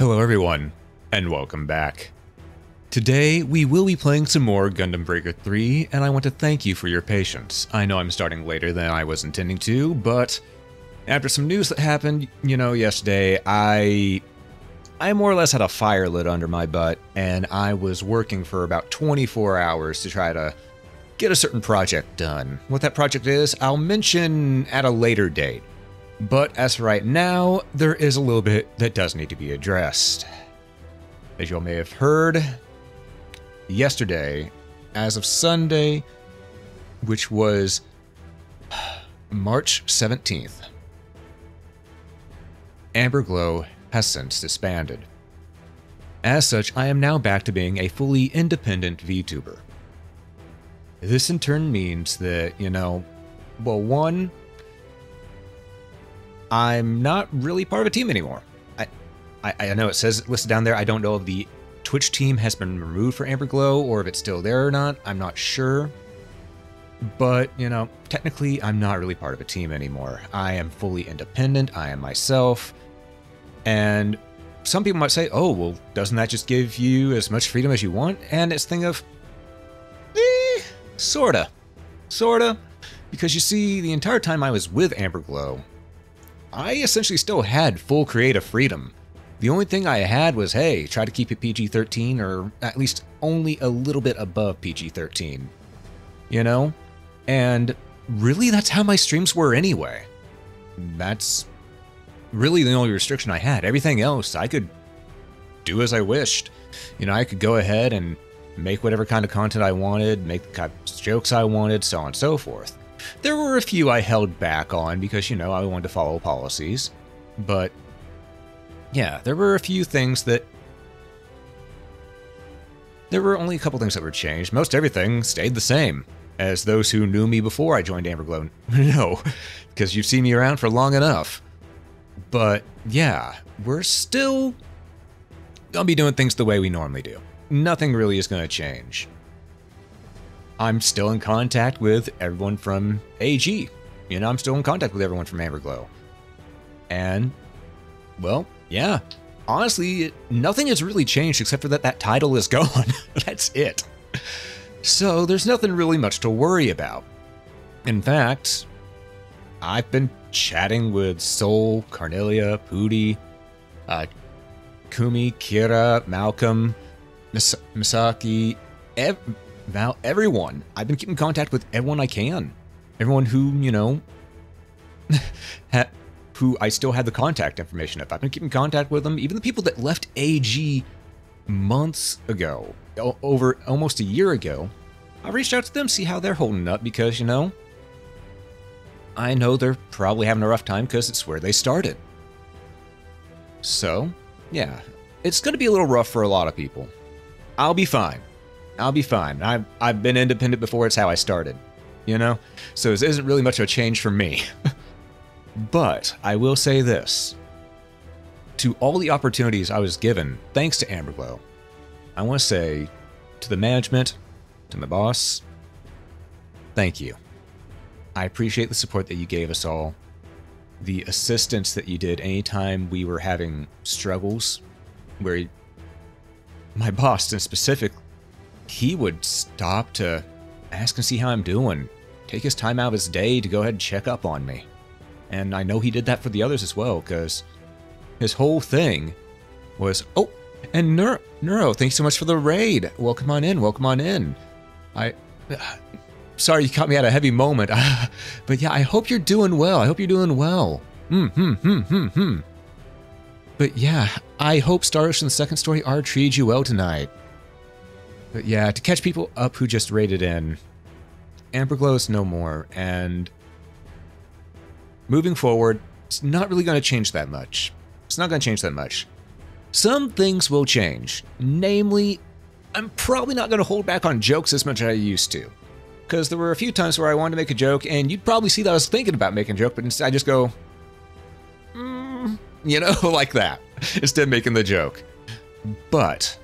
Hello everyone, and welcome back. Today, we will be playing some more Gundam Breaker 3, and I want to thank you for your patience. I know I'm starting later than I was intending to, but after some news that happened, yesterday, I more or less had a fire lit under my butt, and I was working for about 24 hours to try to get a certain project done. What that project is, I'll mention at a later date. But as for right now, there is a little bit that does need to be addressed. As you all may have heard, yesterday, as of Sunday, which was March 17th, Amberglow has since disbanded. As such, I am now back to being a fully independent VTuber. This in turn means that, one, I'm not really part of a team anymore. I know it says listed down there. I don't know if the Twitch team has been removed for Amberglow or if it's still there or not. I'm not sure. But, technically I'm not really part of a team anymore. I am fully independent. I am myself. And some people might say, oh, well, doesn't that just give you as much freedom as you want? And it's a thing of, sorta. Because you see, the entire time I was with Amberglow, I essentially still had full creative freedom. The only thing I had was, hey, try to keep it PG-13 or at least only a little bit above PG-13. And really that's how my streams were anyway. That's really the only restriction I had. Everything else I could do as I wished. I could go ahead and make whatever kind of content I wanted, make the kind of jokes I wanted, so on and so forth. There were a few I held back on because, I wanted to follow policies. But, yeah, there were a few things that... There were only a couple things that were changed. Most everything stayed the same, as those who knew me before I joined Amberglow know, because you've seen me around for long enough. But, yeah, we're still gonna be doing things the way we normally do. Nothing really is gonna change. I'm still in contact with everyone from AG. I'm still in contact with everyone from Amberglow. And, well, yeah. Honestly, nothing has really changed except for that title is gone. That's it. So, there's nothing really much to worry about. In fact, I've been chatting with Sol, Carnelia, Pooty, Kumi, Kira, Malcolm, Misaki, everyone. I've been keeping contact with everyone I can. Everyone who, who I still had the contact information of. I've been keeping contact with them. Even the people that left AG months ago, over almost a year ago, I reached out to them, see how they're holding up, because, I know they're probably having a rough time because it's where they started. So, yeah, it's going to be a little rough for a lot of people. I'll be fine. I've been independent before. It's how I started, So this isn't really much of a change for me. But I will say this. To all the opportunities I was given, thanks to Amberglow, I want to say to the management, to my boss, thank you. I appreciate the support that you gave us all. The assistance that you did anytime we were having struggles, where my boss in specific, he would stop to ask and see how I'm doing, take his time out of his day to go ahead and check up on me. And I know he did that for the others as well, because his whole thing was, oh, and Neuro, thanks so much for the raid. Welcome on in. Sorry you caught me at a heavy moment, but yeah, I hope you're doing well. But yeah, I hope Star Ocean's second story are treated you well tonight. But yeah, to catch people up who just raided in, Amberglow is no more, and moving forward, it's not really going to change that much. Some things will change. Namely, I'm probably not going to hold back on jokes as much as I used to. Because there were a few times where I wanted to make a joke, and you'd probably see that I was thinking about making a joke, but instead I just go, like that, instead of making the joke. But,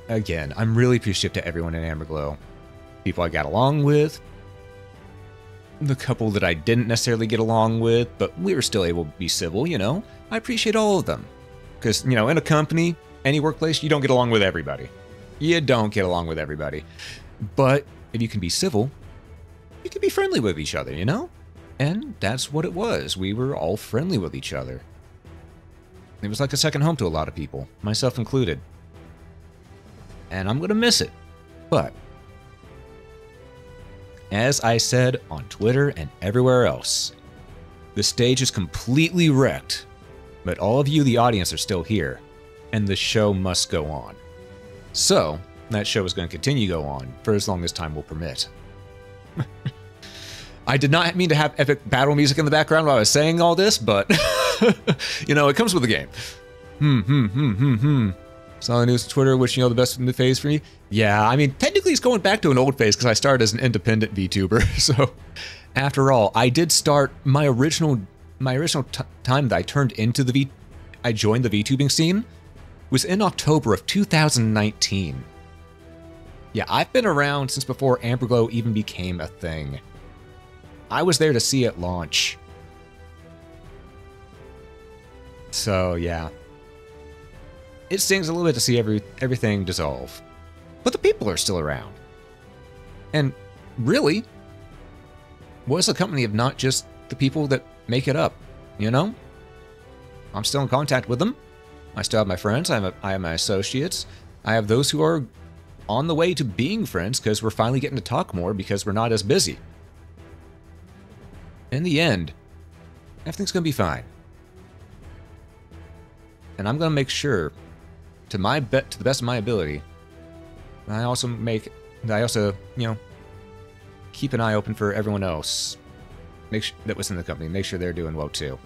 again, I'm really appreciative to everyone in Amberglow. People I got along with, the couple that I didn't necessarily get along with, but we were still able to be civil, I appreciate all of them. Because, you know, in a company, any workplace, you don't get along with everybody. You don't get along with everybody. But if you can be civil, you can be friendly with each other, you know? And that's what it was. We were all friendly with each other. It was like a second home to a lot of people, myself included. And I'm gonna miss it. But, as I said on Twitter and everywhere else, the stage is completely wrecked, but all of you, the audience, are still here, and the show must go on. So, that show is going to continue to go on for as long as time will permit. I did not mean to have epic battle music in the background while I was saying all this, but, you know, it comes with the game. Saw the news on Twitter, wishing you all the best in the phase for me. Yeah, I mean, technically it's going back to an old phase because I started as an independent VTuber. So, after all, I did start my original time that I turned into I joined the VTubing scene was in October of 2019. Yeah, I've been around since before Amberglow even became a thing. I was there to see it launch. So, yeah. It stings a little bit to see everything dissolve. But the people are still around. And really, what's a company of not just the people that make it up, you know? I'm still in contact with them. I still have my friends. I have my associates. I have those who are on the way to being friends because we're finally getting to talk more because we're not as busy. In the end, everything's going to be fine. And I'm going to make sure, to the best of my ability, I also, you know, keep an eye open for everyone else that was in the company. Make sure they're doing well too.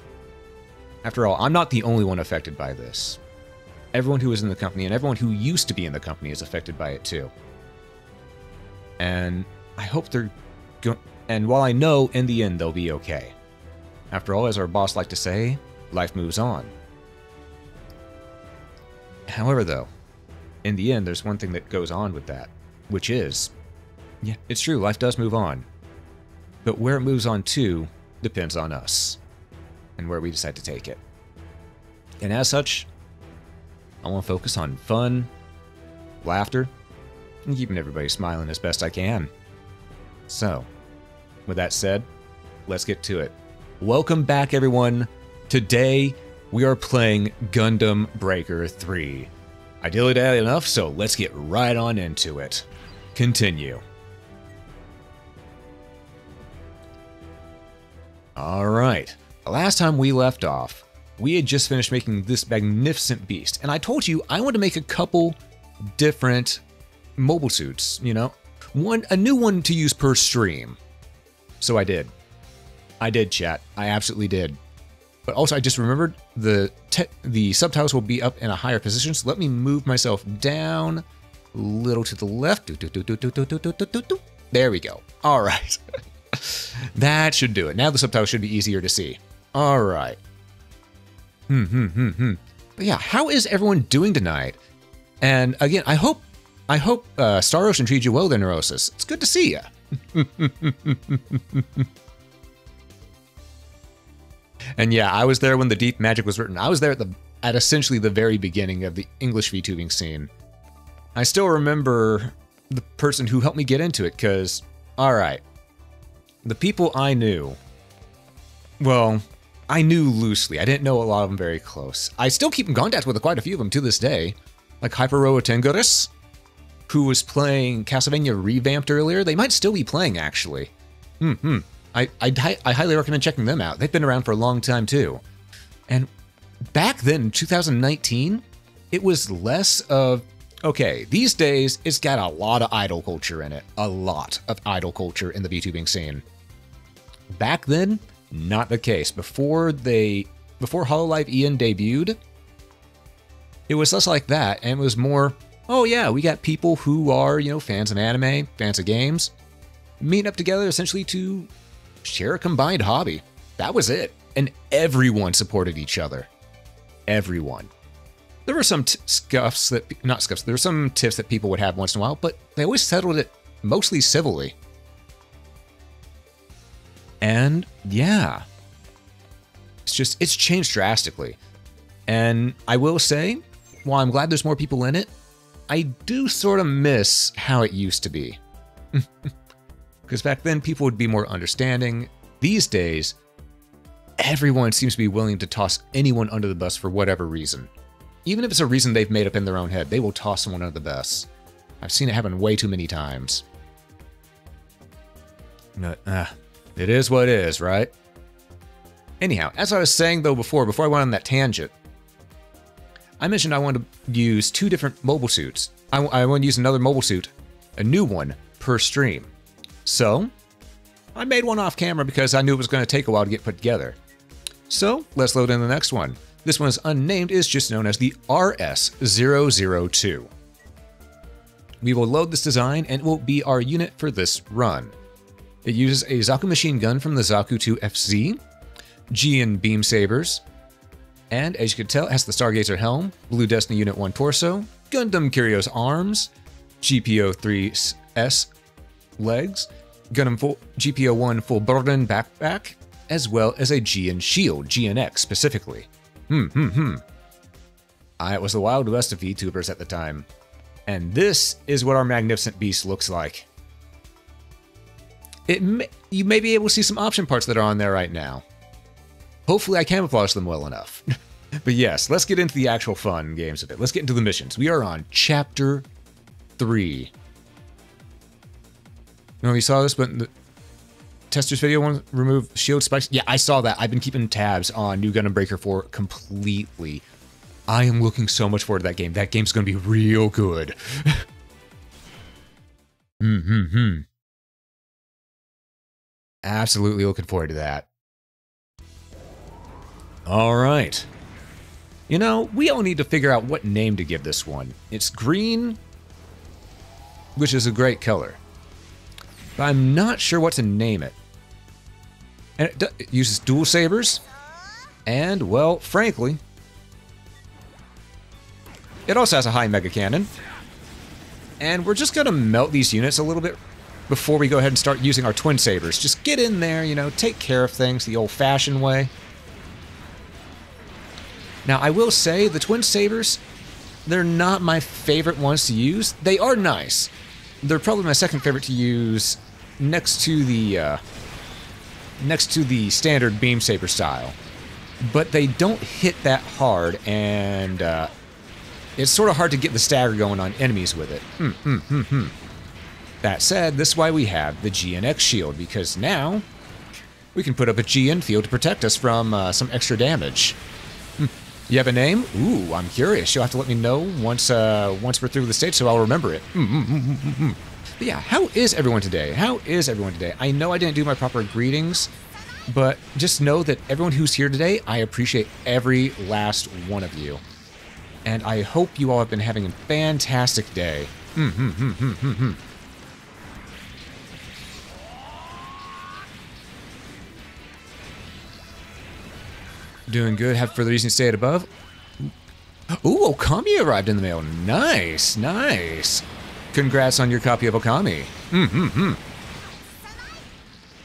After all, I'm not the only one affected by this. Everyone who is in the company and everyone who used to be in the company is affected by it too. And I hope they're going. And while I know in the end they'll be okay. After all, as our boss liked to say, life moves on. However, though, in the end, there's one thing that goes on with that, which is, yeah, it's true, life does move on. But where it moves on to depends on us and where we decide to take it. And as such, I want to focus on fun, laughter, and keeping everybody smiling as best I can. So, with that said, let's get to it. Welcome back, everyone. Today, we are playing Gundam Breaker 3. I dilly-dally enough, so let's get right on into it. Continue. Alright, the last time we left off, we had just finished making this magnificent beast, and I told you I want to make a couple different mobile suits, you know? A new one to use per stream. So I did. I did, chat. I absolutely did. But also, I just remembered the subtitles will be up in a higher position, so let me move myself down a little to the left. There we go. All right. That should do it. Now the subtitles should be easier to see. All right. But yeah, how is everyone doing tonight? And again, I hope Star Ocean treated you well there, Neurosis. It's good to see you. And yeah, I was there when the Deep Magic was written. I was there at essentially the very beginning of the English VTubing scene. I still remember the person who helped me get into it, because, alright, the people I knew, well, I knew loosely. I didn't know a lot of them very close. I still keep in contact with quite a few of them to this day, like Hyperoa Tenguris, who was playing Castlevania Revamped earlier. They might still be playing, actually. I highly recommend checking them out. They've been around for a long time, too. And back then, in 2019, it was less of, okay, these days, it's got a lot of idol culture in it. A lot of idol culture in the VTubing scene. Back then, not the case. Before Hololive Ian debuted, it was less like that, and it was more, oh yeah, we got people who are, you know, fans of anime, fans of games, meeting up together essentially to share a combined hobby. That was it. And everyone supported each other. Everyone. There were some scuffs that, not scuffs, there were some tiffs that people would have once in a while, but they always settled it mostly civilly. And yeah, it's changed drastically. And I will say, while I'm glad there's more people in it, I do sort of miss how it used to be. Because back then, people would be more understanding. These days, everyone seems to be willing to toss anyone under the bus for whatever reason. Even if it's a reason they've made up in their own head, they will toss someone under the bus. I've seen it happen way too many times. But, it is what it is, right? Anyhow, as I was saying though before I went on that tangent, I mentioned I wanted to use 2 different mobile suits. I want to use another mobile suit, a new one, per stream. So, I made one off camera because I knew it was going to take a while to get put together. So, let's load in the next one. This one is unnamed, is just known as the RS-002. We will load this design and it will be our unit for this run. It uses a Zaku machine gun from the Zaku 2 FZ, Gion beam sabers, and as you can tell, it has the Stargazer helm, Blue Destiny Unit 1 torso, Gundam Kyrios arms, GPO-3S legs, Gundam GPO-1 full burden backpack, as well as a Gion shield, GNX specifically. It was the Wild West of VTubers at the time. And this is what our magnificent beast looks like. You may be able to see some option parts that are on there right now. Hopefully I camouflage them well enough. But yes, let's get into the actual fun games of it. Let's get into the missions. We are on Chapter 3. You know, you saw this, but in the Tester's video, one remove shield spikes. Yeah, I saw that. I've been keeping tabs on New Gundam Breaker 4 completely. I am looking so much forward to that game. That game's going to be real good. Absolutely looking forward to that. All right. You know, we all need to figure out what name to give this one. It's green, which is a great color. But I'm not sure what to name it. And it uses dual sabers. And, well, frankly, it also has a high mega cannon. And we're just going to melt these units a little bit before we go ahead and start using our twin sabers. Just get in there, you know, take care of things the old-fashioned way. Now, I will say, the twin sabers, they're not my favorite ones to use. They are nice. They're probably my second favorite to use next to the standard beam saber style. But they don't hit that hard, and it's sort of hard to get the stagger going on enemies with it. That said, this is why we have the GNX shield, because now we can put up a GN field to protect us from some extra damage. You have a name? Ooh, I'm curious. You'll have to let me know once we're through the stage, so I'll remember it. But yeah, how is everyone today? How is everyone today? I know I didn't do my proper greetings, but just know that everyone who's here today, I appreciate every last one of you. And I hope you all have been having a fantastic day. Doing good. Have further reason to stay at above. Ooh, Okami arrived in the mail. Nice, nice. Congrats on your copy of Okami.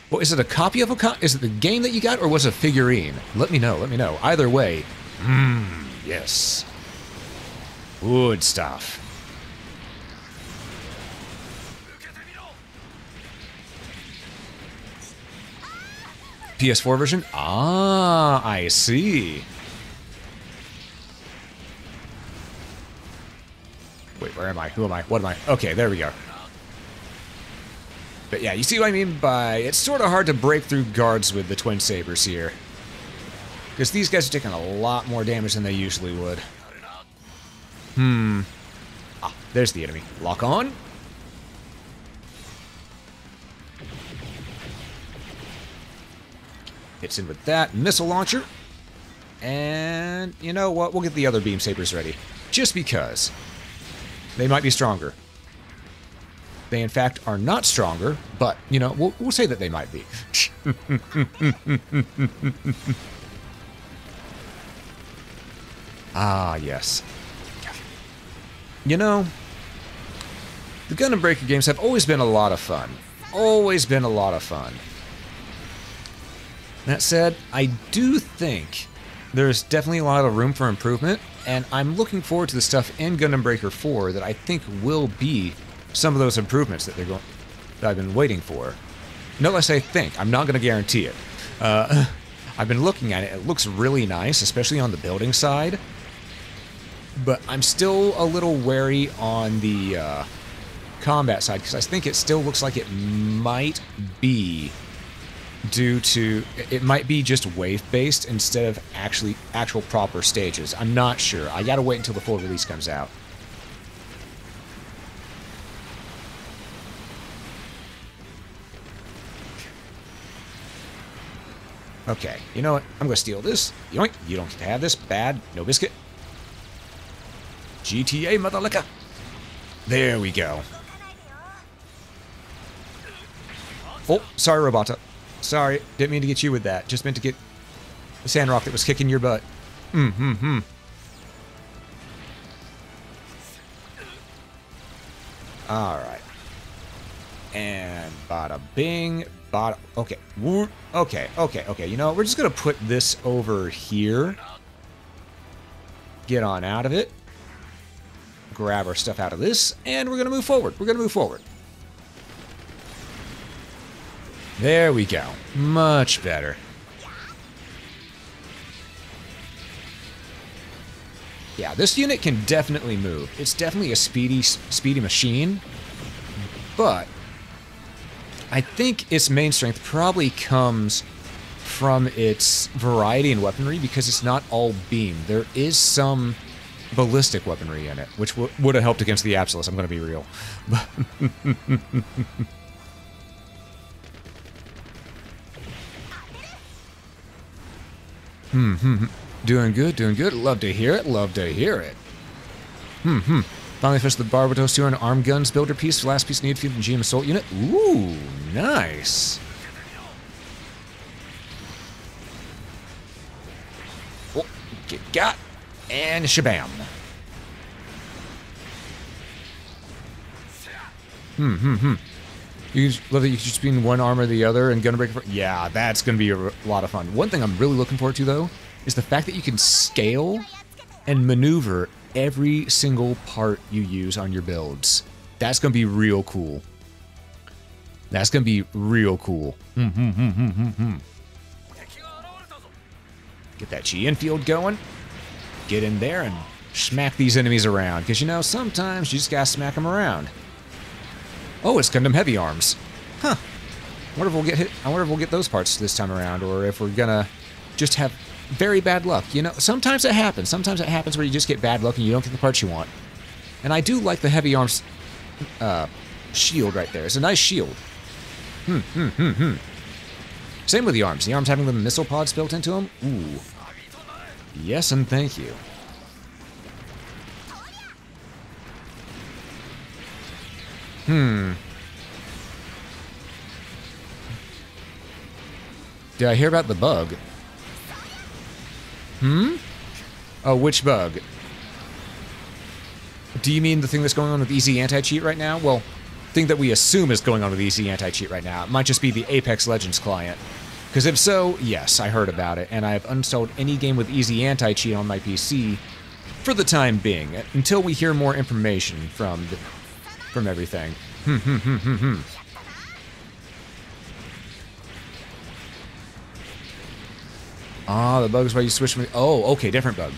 Well, is it a copy of Okami? Is it the game that you got, or was it a figurine? Let me know, let me know. Either way. Yes. Good stuff. PS4 version? Ah, I see. Wait, where am I? Who am I? What am I? Okay, there we go. But yeah, you see what I mean by it's sort of hard to break through guards with the twin sabers here. Because these guys are taking a lot more damage than they usually would. Ah, there's the enemy. Lock on. Hits in with that missile launcher. And you know what? We'll get the other beam sabers ready. Just because. They might be stronger. They, in fact, are not stronger, but, you know, we'll say that they might be. Ah, yes. You know, the Gundam Breaker games have always been a lot of fun. Always been a lot of fun. That said, I do think there's definitely a lot of room for improvement, and I'm looking forward to the stuff in Gundam Breaker 4 that I think will be some of those improvements that I've been waiting for. No less I think. I'm not going to guarantee it. I've been looking at it. It looks really nice, especially on the building side. But I'm still a little wary on the combat side, because I think it still looks like it might be due to... It might be just wave-based instead of actual proper stages. I'm not sure. I gotta wait until the full release comes out. Okay, you know what? I'm gonna steal this. Yoink! You don't get to have this. Bad. No biscuit. GTA, mother liquor. There we go. Oh, sorry, Robota. Sorry, didn't mean to get you with that. Just meant to get the Sandrock that was kicking your butt. Alright. And bada bing, bada... Okay. Okay. You know what? We're just going to put this over here. Get on out of it. Grab our stuff out of this, and we're going to move forward. There we go. Much better. Yeah, this unit can definitely move. It's definitely a speedy machine, but I think its main strength probably comes from its variety in weaponry, because it's not all beam. There is some ballistic weaponry in it, which would have helped against the Absolus, I'm going to be real. Doing good. Love to hear it. Finally finished the Barbatos 2 and arm guns builder piece. Last piece needed for the GM assault unit. Ooh, nice. Oh, get got. And shabam. You love that you can just be in one arm or the other and Gundam Breaker. Yeah, that's going to be a lot of fun. One thing I'm really looking forward to, though, is the fact that you can scale and maneuver every single part you use on your builds. That's going to be real cool. Get that GN field going. Get in there and smack these enemies around. Because, you know, sometimes you just gotta smack them around. Oh, it's Gundam Heavy Arms. Huh. I wonder if we'll get hit. I wonder if we'll get those parts this time around, or if we're gonna just have very bad luck. You know, sometimes it happens. Sometimes it happens where you just get bad luck and you don't get the parts you want. And I do like the Heavy Arms shield right there. It's a nice shield. Same with the arms. The arms having the missile pods built into them. Ooh. Yes, and thank you. Did I hear about the bug? Oh, which bug? Do you mean the thing that's going on with Easy Anti-Cheat right now? Well, the thing that we assume is going on with Easy Anti-Cheat right now. It might just be the Apex Legends client. Because if so, yes, I heard about it, and I've uninstalled any game with Easy Anti-Cheat on my PC for the time being, until we hear more information from everything. Ah, the bug is why you switch me. Oh, okay, different bug.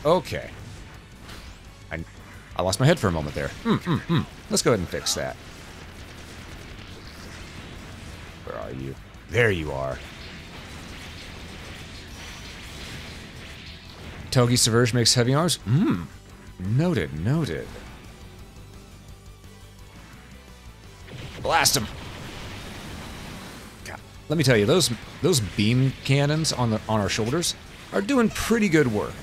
Okay. I lost my head for a moment there. Let's go ahead and fix that. Where are you? There you are. Togi Subverge makes heavy arms? Noted. Blast him! God, let me tell you, those beam cannons on our shoulders are doing pretty good work.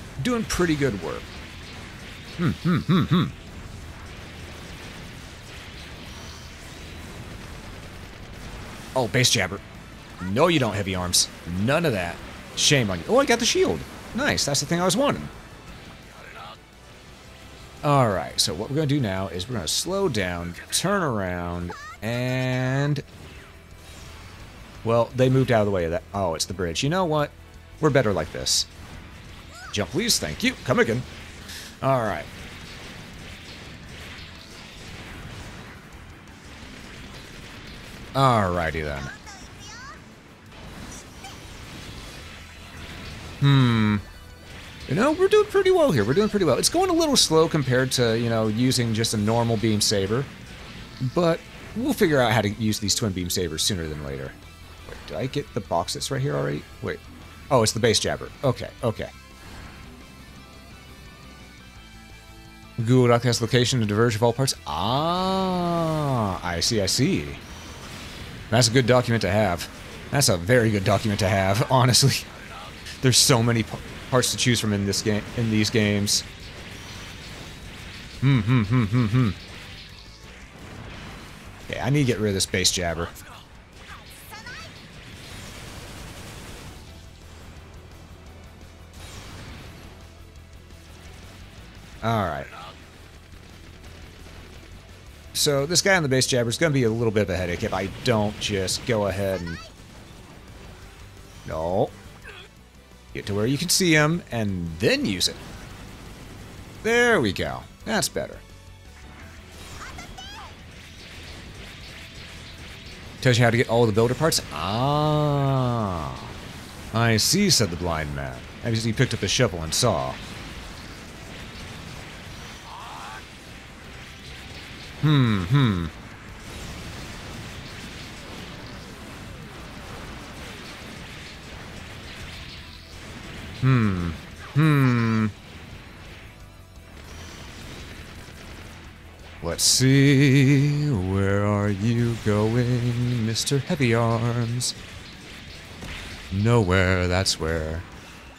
Oh, base jabber. No, you don't, heavy arms. None of that. Shame on you. Oh, I got the shield. Nice, that's the thing I was wanting. Alright, so what we're going to do now is we're going to slow down, turn around, and... Well, they moved out of the way of that. Oh, it's the bridge. You know what? We're better like this. Jump, please. Thank you. Come again. All right. Alrighty then. You know, we're doing pretty well here. We're doing pretty well. It's going a little slow compared to, you know, using just a normal beam saber. But we'll figure out how to use these twin beam sabers sooner than later. Wait, did I get the box that's right here already? Wait. Oh, it's the base jabber. Okay, okay. Google Doc has location to diverge of all parts. Ah, I see, I see. That's a good document to have. That's a very good document to have, honestly. There's so many parts to choose from in this game, in these games. Yeah, I need to get rid of this base jabber. Alright. So this guy on the base jabber is going to be a little bit of a headache if I don't just go ahead and... No. Get to where you can see him, and then use it. There we go. That's better. Tells you how to get all the builder parts? Ah. I see, said the blind man, as he picked up the shovel and saw. Let's see, where are you going, Mr. Heavy Arms? Nowhere, that's where.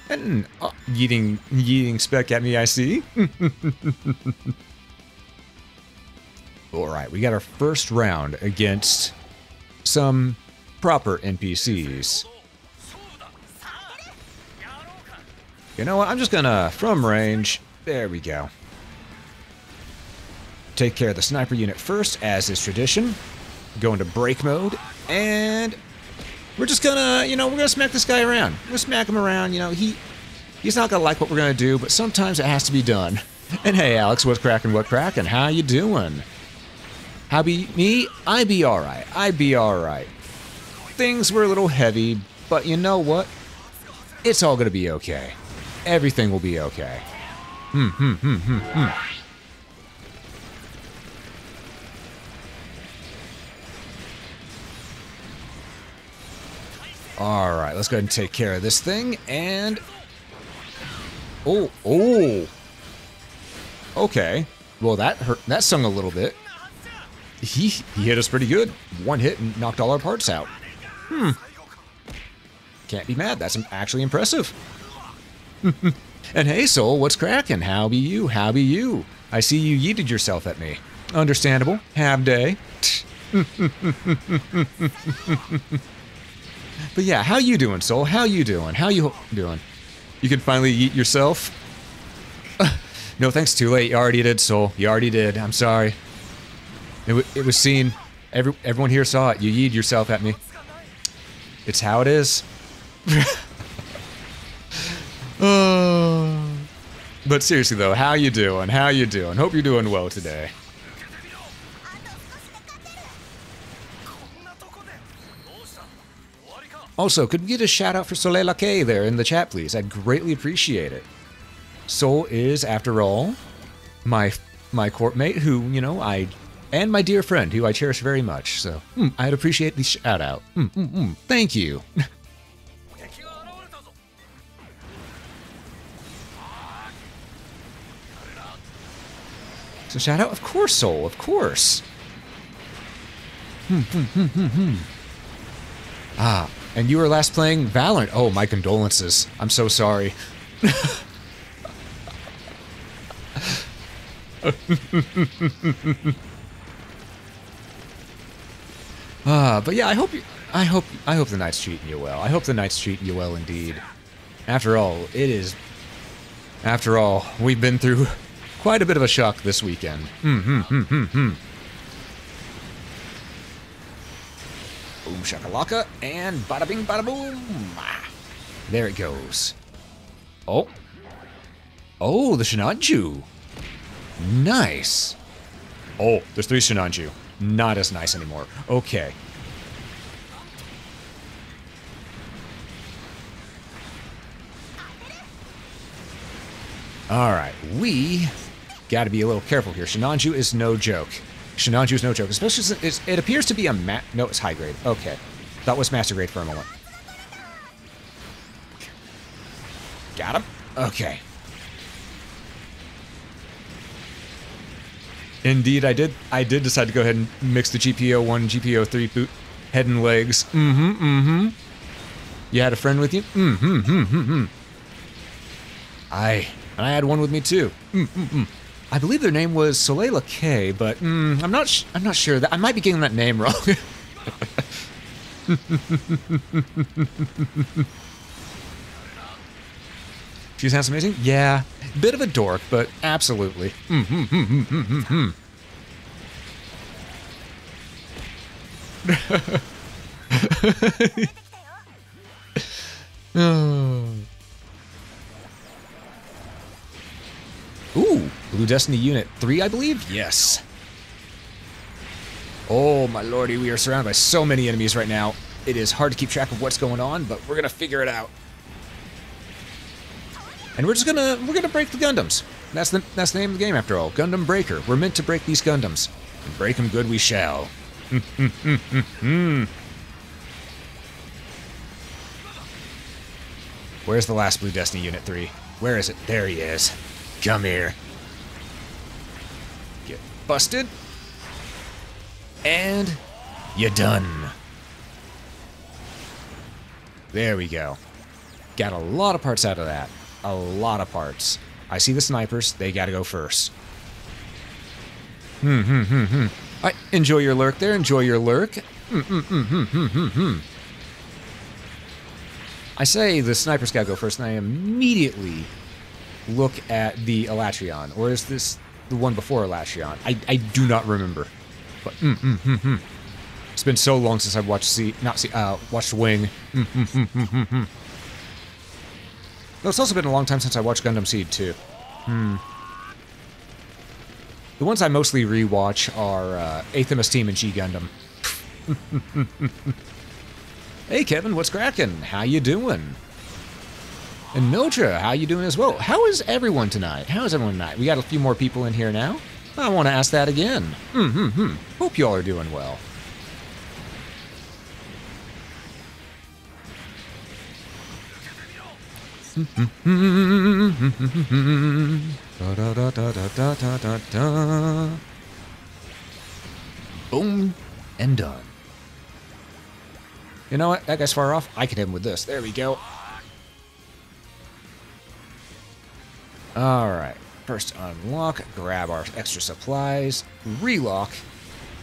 And yeeting spec at me, I see. Alright, we got our first round against some proper NPCs. You know what, I'm just gonna, from range, there we go. Take care of the sniper unit first, as is tradition. Go into break mode, and we're just gonna, you know, we're gonna smack this guy around. We're gonna smack him around, you know, he's not gonna like what we're gonna do, but sometimes it has to be done. And hey, Alex, what's crackin', how you doing? How be me? I be alright. I be alright. Things were a little heavy, but you know what? It's all gonna be okay. Everything will be okay. Alright, let's go ahead and take care of this thing, and... Oh. Okay. Well, that hurt. That stung a little bit. He hit us pretty good. One hit and knocked all our parts out. Can't be mad. That's actually impressive. And hey, Soul, what's crackin'? How be you? How be you? I see you yeeted yourself at me. Understandable. Have day. But yeah, how you doing, Soul? How you doing? How you doing? You can finally yeet yourself? No, thanks. Too late. You already did, Soul. You already did. I'm sorry. It was seen. Everyone here saw it. You yeeted yourself at me. It's how it is. But seriously though, how you doing? How you doing? Hope you're doing well today. Also, could we get a shout out for Soleil Laquet there in the chat, please? I'd greatly appreciate it. Soul is, after all, my court mate who, you know, and my dear friend who I cherish very much. So, I'd appreciate the shout out. Thank you. So shout out, of course, Soul, of course. Ah, and you were last playing Valorant. Oh, my condolences. I'm so sorry. But yeah, I hope the night's treating you well. I hope the night's treating you well indeed. After all, we've been through quite a bit of a shock this weekend. Boom shakalaka, and bada bing bada boom. There it goes. Oh, Oh, the Shinanju. Nice. Oh, there's 3 Shinanju. Not as nice anymore. Okay. Alright, we gotta be a little careful here. Shinanju is no joke. Shinanju is no joke. Especially since it appears to be a no, it's high grade. Okay. That was master grade for a moment. Got him? Okay. Indeed, I did decide to go ahead and mix the GPO1, GPO3 boot head and legs. You had a friend with you? And I had one with me too. I believe their name was Soleila K, but I'm not sure. That I might be getting that name wrong. She sounds amazing? Yeah. Bit of a dork, but absolutely. Ooh, Blue Destiny Unit 3, I believe? Yes. Oh, my lordy, we are surrounded by so many enemies right now. It is hard to keep track of what's going on, but we're gonna figure it out. And we're gonna break the Gundams. That's the name of the game after all. Gundam Breaker. We're meant to break these Gundams. And break them good we shall. Where's the last Blue Destiny Unit 3? Where is it? There he is. Come here. Get busted. And you're done. There we go. Got a lot of parts out of that. A lot of parts. I see the snipers. They gotta go first. Alright, enjoy your lurk there. Enjoy your lurk. I say the snipers gotta go first, and I immediately look at the Elatrion. Or is this the one before Elatrion? I do not remember. But it's been so long since I've watched watched Wing. No, it's also been a long time since I watched Gundam Seed, too. The ones I mostly rewatch are 8th MS Team and G Gundam. Hey, Kevin, what's cracking? How you doing? And Notra, how you doing as well? How is everyone tonight? How is everyone tonight? We got a few more people in here now. I want to ask that again. Hope y'all are doing well. Boom, and done. You know what? That guy's far off. I can hit him with this. There we go. Alright. First unlock, grab our extra supplies, relock,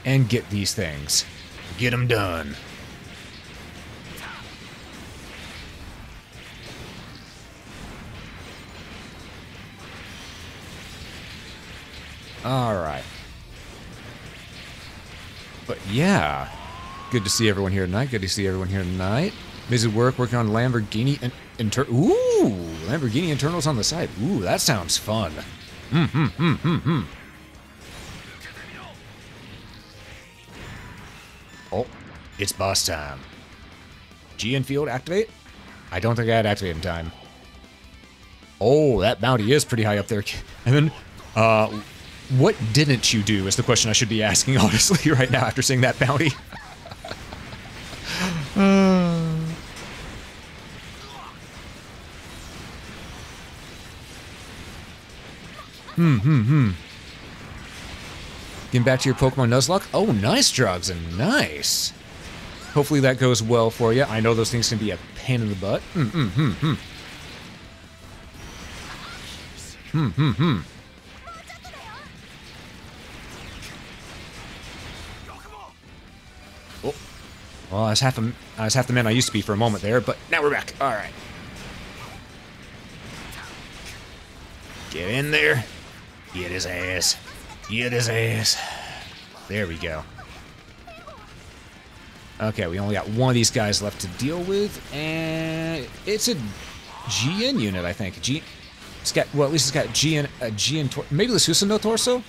and get these things. Get them done. Alright. But yeah, good to see everyone here tonight. Good to see everyone here tonight. Busy working on Lamborghini and ooh, Lamborghini internals on the side. Ooh, that sounds fun. Oh, it's boss time. GN field activate? I don't think I had activate in time. Oh, that bounty is pretty high up there. And then, what didn't you do is the question I should be asking, honestly, right now after seeing that bounty. Getting back to your Pokemon Nuzlocke? Oh, nice, Drugs, and nice. Hopefully that goes well for you. I know those things can be a pain in the butt. Oh. Well, I was half the man I used to be for a moment there, but now we're back. All right. Get in there. Get his ass. Get his ass. There we go. Okay, we only got one of these guys left to deal with, and it's a GN unit, I think. It's got, well, at least it's got G and maybe the Susanoo torso?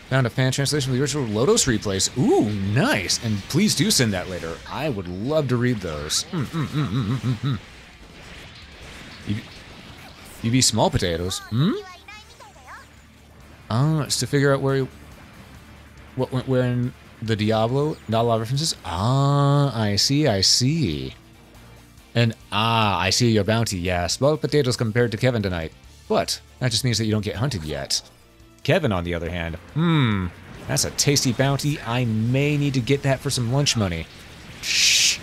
Found a fan translation of the original Lotus replays. Ooh, nice. And please do send that later. I would love to read those. You be small potatoes. It's to figure out where in the Diablo, not a lot of references. I see. And I see your bounty, yeah. Small potatoes compared to Kevin tonight. But that just means that you don't get hunted yet. Kevin, on the other hand, that's a tasty bounty. I may need to get that for some lunch money. Shh.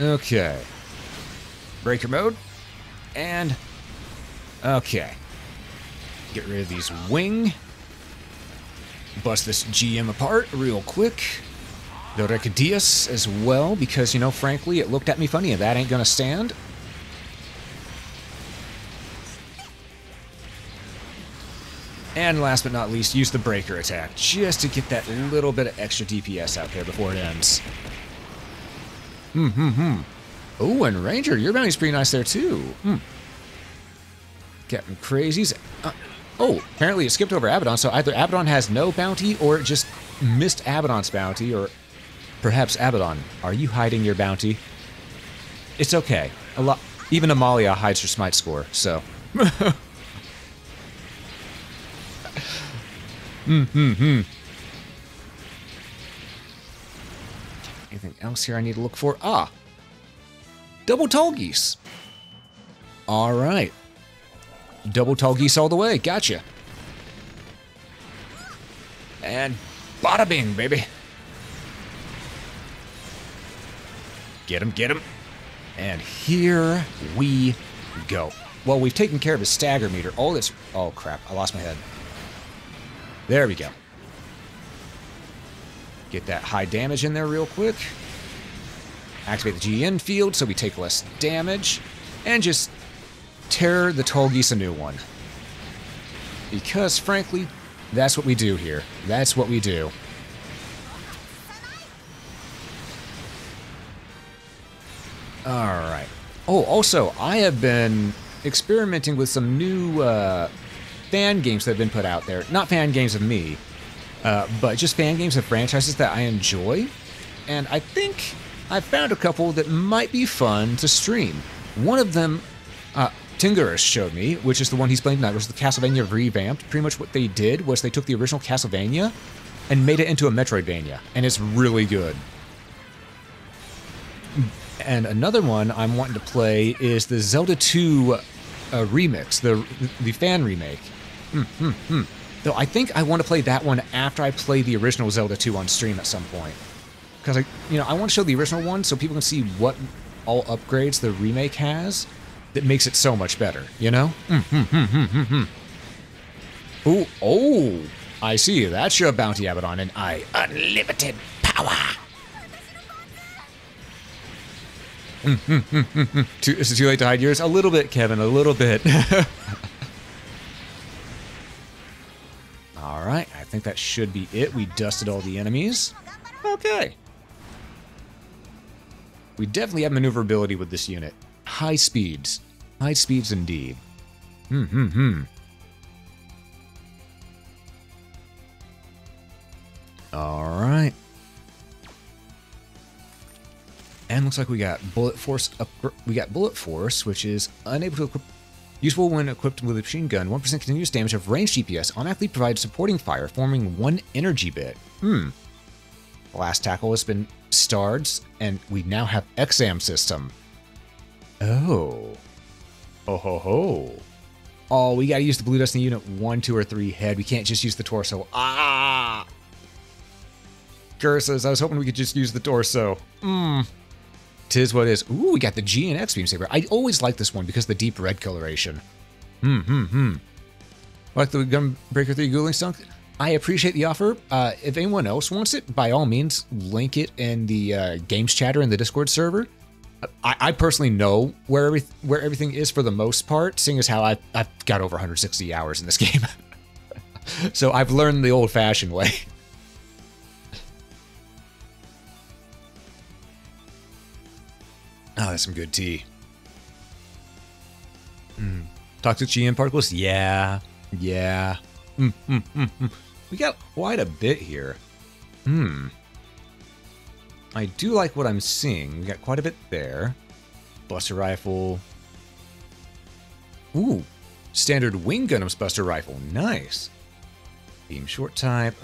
Okay. Breaker mode. And... okay. Get rid of these wing. Bust this GM apart real quick. The Recadius as well, because, you know, frankly, it looked at me funny and that ain't gonna stand. And last but not least, use the Breaker attack, just to get that little bit of extra DPS out there before it ends. Oh, and Ranger, your bounty's pretty nice there too. Captain Crazies. Oh, apparently it skipped over Abaddon, so either Abaddon has no bounty or it just missed Abaddon's bounty, or perhaps Abaddon, are you hiding your bounty? It's okay. Even Amalia hides her smite score, so. Anything else here I need to look for? Double tall geese. All right. Double tall geese all the way. Gotcha. And bada bing, baby. Get him, get him. And here we go. Well, we've taken care of his stagger meter. Oh, crap. I lost my head. There we go. Get that high damage in there real quick. Activate the GN field so we take less damage. And just tear the tall geese a new one. Because, frankly, that's what we do here. That's what we do. Alright. Oh, also, I have been experimenting with some new fan games that have been put out there. Not fan games of me, but just fan games of franchises that I enjoy. And I think I found a couple that might be fun to stream. One of them, Tinguris showed me, which is the one he's playing tonight, which is the Castlevania revamped. Pretty much what they did was they took the original Castlevania and made it into a Metroidvania, and it's really good. And another one I'm wanting to play is the Zelda 2 remix, the fan remake. Though I think I want to play that one after I play the original Zelda 2 on stream at some point. Because I want to show the original one so people can see what all upgrades the remake has that makes it so much better, you know? Ooh, oh, I see. That's your bounty, Abaddon, and unlimited power. Is it too late to hide yours? A little bit, Kevin, a little bit. Alright, I think that should be it. We dusted all the enemies. Okay. We definitely have maneuverability with this unit. High speeds. High speeds indeed. Alright. And looks like we got Bullet Force. We got Bullet Force, which is unable to equip. Useful when equipped with a machine gun. 1% continuous damage of range DPS. Automatically provides supporting fire, forming 1 energy bit. Last tackle has been starred, and we now have exam system. Oh. Oh ho ho. Oh, we gotta use the Blue Destiny unit 1, 2, or 3 head. We can't just use the torso. Curses, I was hoping we could just use the torso. Tis what is. Ooh, we got the G and X beam saber. I always like this one because of the deep red coloration. Like the Gundam Breaker 3 Ghouling Stunk? I appreciate the offer. If anyone else wants it, by all means, link it in the games chatter in the Discord server. I personally know where everything is for the most part, seeing as how I've got over 160 hours in this game. So I've learned the old-fashioned way. Oh, that's some good tea. Toxic GM particles? Yeah. Yeah. We got quite a bit here. I do like what I'm seeing. We got quite a bit there. Buster rifle. Ooh. Standard Wing Gundam's Buster rifle. Nice. Beam short type.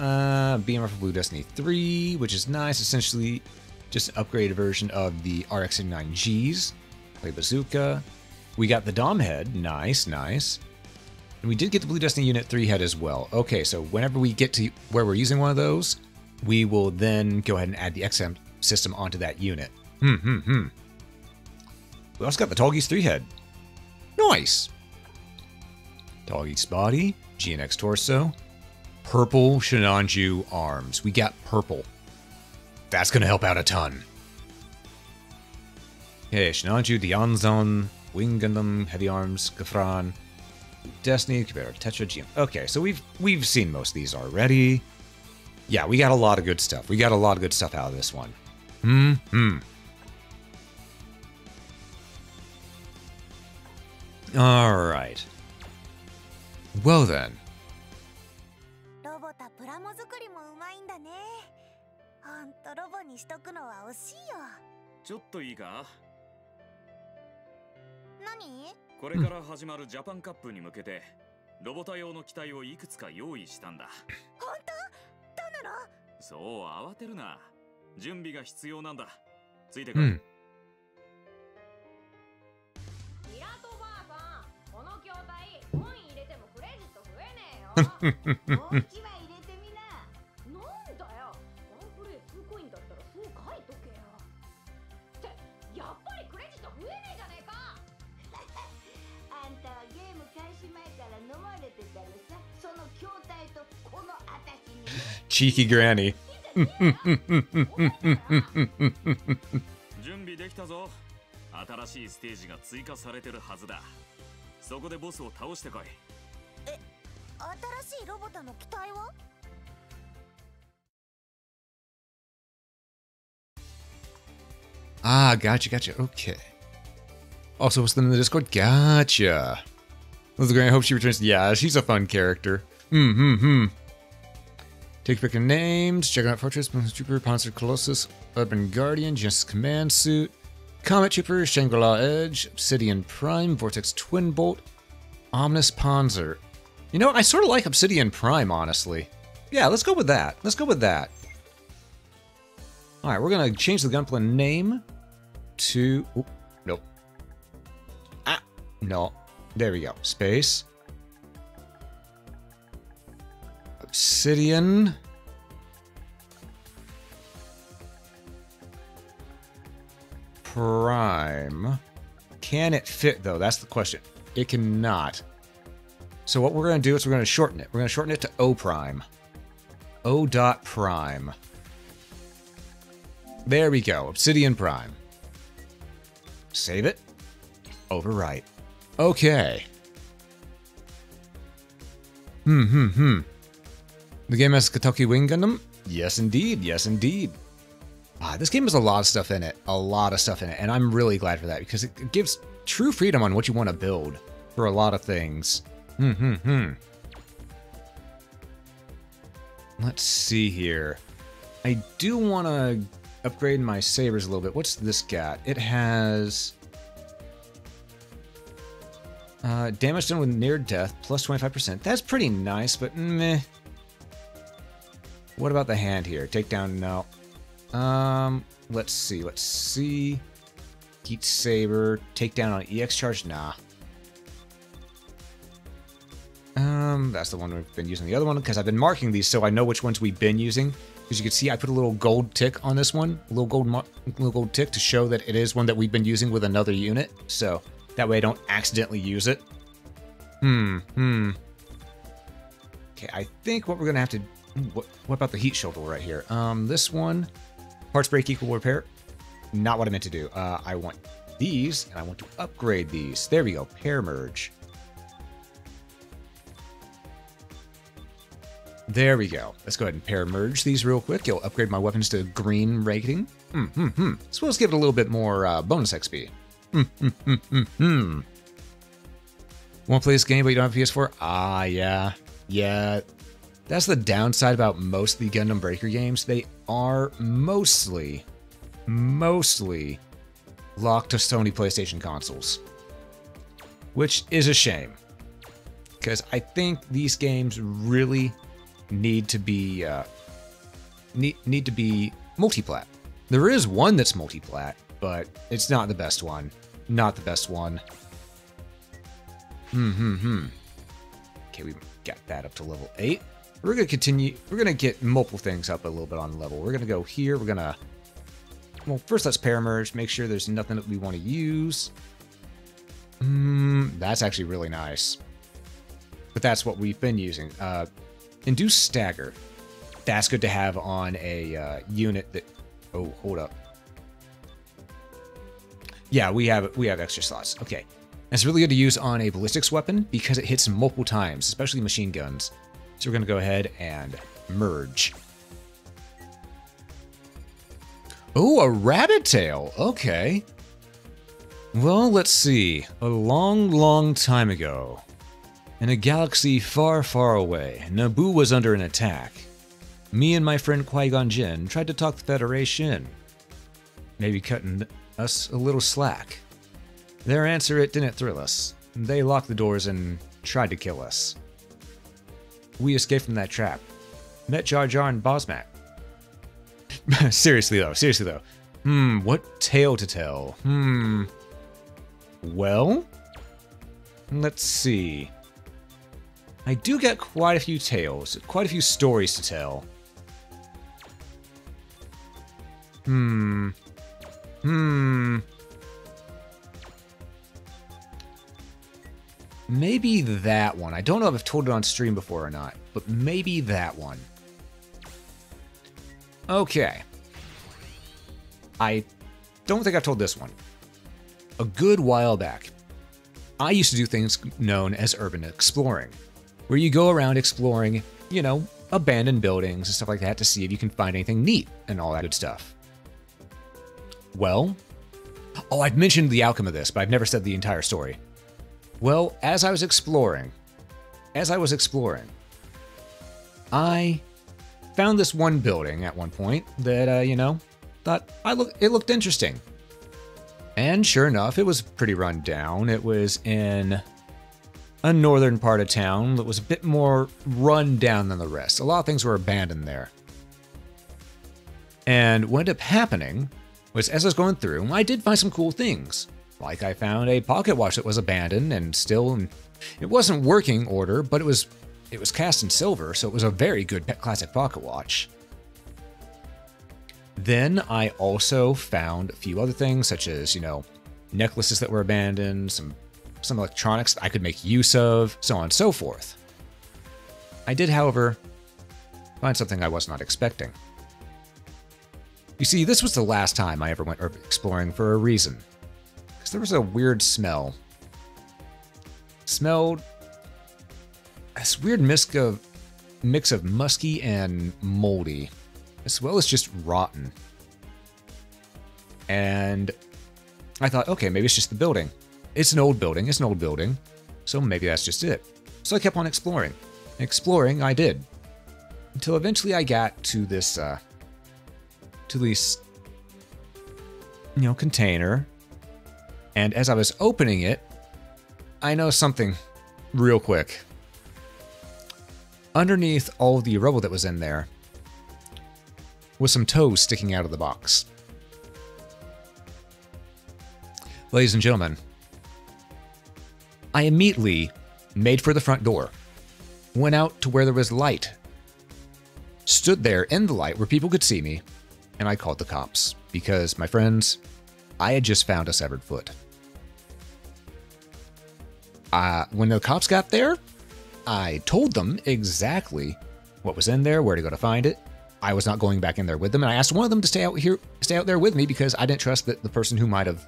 Beam rifle Blue Destiny 3, which is nice. Essentially just an upgraded version of the RX-79Gs. Play bazooka. We got the Dom head. Nice, nice. And we did get the Blue Destiny Unit 3 head as well. Okay, so whenever we get to where we're using one of those, we will then go ahead and add the XM system onto that unit. We also got the Tall Geese 3 head. Nice. Tall Geese body, GNX torso, purple Shinanju arms. We got purple. That's going to help out a ton. Okay, Shinanju, Dianzon, Wing Gundam, Heavy Arms, Gafran, Destiny, Kubera, Tetra, GM. Okay, so we've seen most of these already. Yeah, we got a lot of good stuff. We got a lot of good stuff out of this one. Alright. Well then. Cheeky granny. Ah, gotcha. Okay. Also, what's them in the Discord? Gotcha. Little Granny, I hope she returns. Yeah, she's a fun character. Take pick of names. Check out Fortress, Trooper, Panzer Colossus, Urban Guardian, Genesis Command Suit, Comet Trooper, Shangri-La Edge, Obsidian Prime, Vortex Twin Bolt, Omnis Panzer. You know, I sort of like Obsidian Prime, honestly. Yeah, let's go with that. Alright, we're going to change the Gunpla name to... Oh, nope. Ah, no. There we go. Space. Obsidian. Prime. Can it fit, though? That's the question. It cannot. So what we're going to do is we're going to shorten it. We're going to shorten it to O Prime. O dot Prime. There we go. Obsidian Prime. Save it. Overwrite. Okay. The game has Kentucky Wing Gundam? Yes, indeed. Yes, indeed. This game has a lot of stuff in it. And I'm really glad for that because it gives true freedom on what you want to build for a lot of things. Let's see here. I do want to upgrade my sabers a little bit. What's this got? It has... damage done with near death, plus 25%. That's pretty nice, but meh. What about the hand here? Takedown, no. Let's see. Heat saber, takedown on EX charge, nah. That's the one we've been using. The other one, because I've been marking these so I know which ones we've been using. As you can see, I put a little gold tick on this one, a little gold tick to show that it is one that we've been using with another unit. So that way I don't accidentally use it. Okay, I think what we're gonna have to. What about the heat shield right here? This one, parts break equal repair. Not what I meant to do. I want these, and I want to upgrade these. There we go. Pair merge. There we go. Let's go ahead and pair merge these real quick. It'll upgrade my weapons to green rating. As well as give it a little bit more bonus XP. Want to play this game but you don't have a PS4? Ah, yeah. Yeah. That's the downside about most of the Gundam Breaker games. They are mostly locked to Sony PlayStation consoles. Which is a shame. Because I think these games really need to be need to be multiplat. There is one that's multiplat, but it's not the best one. Not the best one. Okay, we got that up to level 8. We're gonna continue. We're gonna get multiple things up a little bit on level. We're gonna go here. We're gonna. Well, first let's pair merge. Make sure there's nothing that we want to use. That's actually really nice. But that's what we've been using. Induce stagger. That's good to have on a unit that. Oh, hold up. Yeah, we have extra slots. Okay, it's really good to use on a ballistics weapon because it hits multiple times, especially machine guns. So we're gonna go ahead and merge. Oh, a rabbit tail. Okay. Well, let's see. A long time ago, in a galaxy far, far away, Naboo was under an attack. Me and my friend Qui-Gon Jinn tried to talk the Federation, maybe cutting us a little slack. Their answer, it didn't thrill us. They locked the doors and tried to kill us. We escaped from that trap. Met Jar Jar and Bosmac. Seriously though. What tale to tell? Well, let's see. I do get quite a few tales, quite a few stories to tell. Maybe that one. I don't know if I've told it on stream before or not, but maybe that one. Okay. I don't think I've told this one. A good while back, I used to do things known as urban exploring, where you go around exploring, you know, abandoned buildings and stuff like that to see if you can find anything neat and all that good stuff. Well, oh, I've mentioned the outcome of this, but I've never said the entire story. Well, as I was exploring, I found this one building at one point that, you know, thought it looked interesting. And sure enough, it was pretty run down. It was in a northern part of town that was a bit more run down than the rest. A lot of things were abandoned there. And what ended up happening was, as I was going through, I did find some cool things. Like I found a pocket watch that was abandoned and still, it wasn't working order, but it was cast in silver, so it was a very good classic pocket watch. Then I also found a few other things, such as, you know, necklaces that were abandoned, some electronics that I could make use of, so on and so forth. I did, however, find something I was not expecting. You see, this was the last time I ever went urban exploring for a reason. Because there was a weird smell. Smelled this weird mix of musky and moldy, as well as just rotten. And I thought, okay, maybe it's just the building. It's an old building, so maybe that's just it. So I kept on exploring. Exploring, I did. Until eventually I got to this, you know, container. And as I was opening it, I noticed something real quick. Underneath all the rubble that was in there was some toes sticking out of the box. Ladies and gentlemen, I immediately made for the front door. went out to where there was light, stood there in the light where people could see me, and I called the cops. Because, my friends, I had just found a severed foot. When the cops got there, I told them exactly what was in there, where to go to find it. I was not going back in there with them, and I asked one of them to stay out there with me because I didn't trust that the person who might have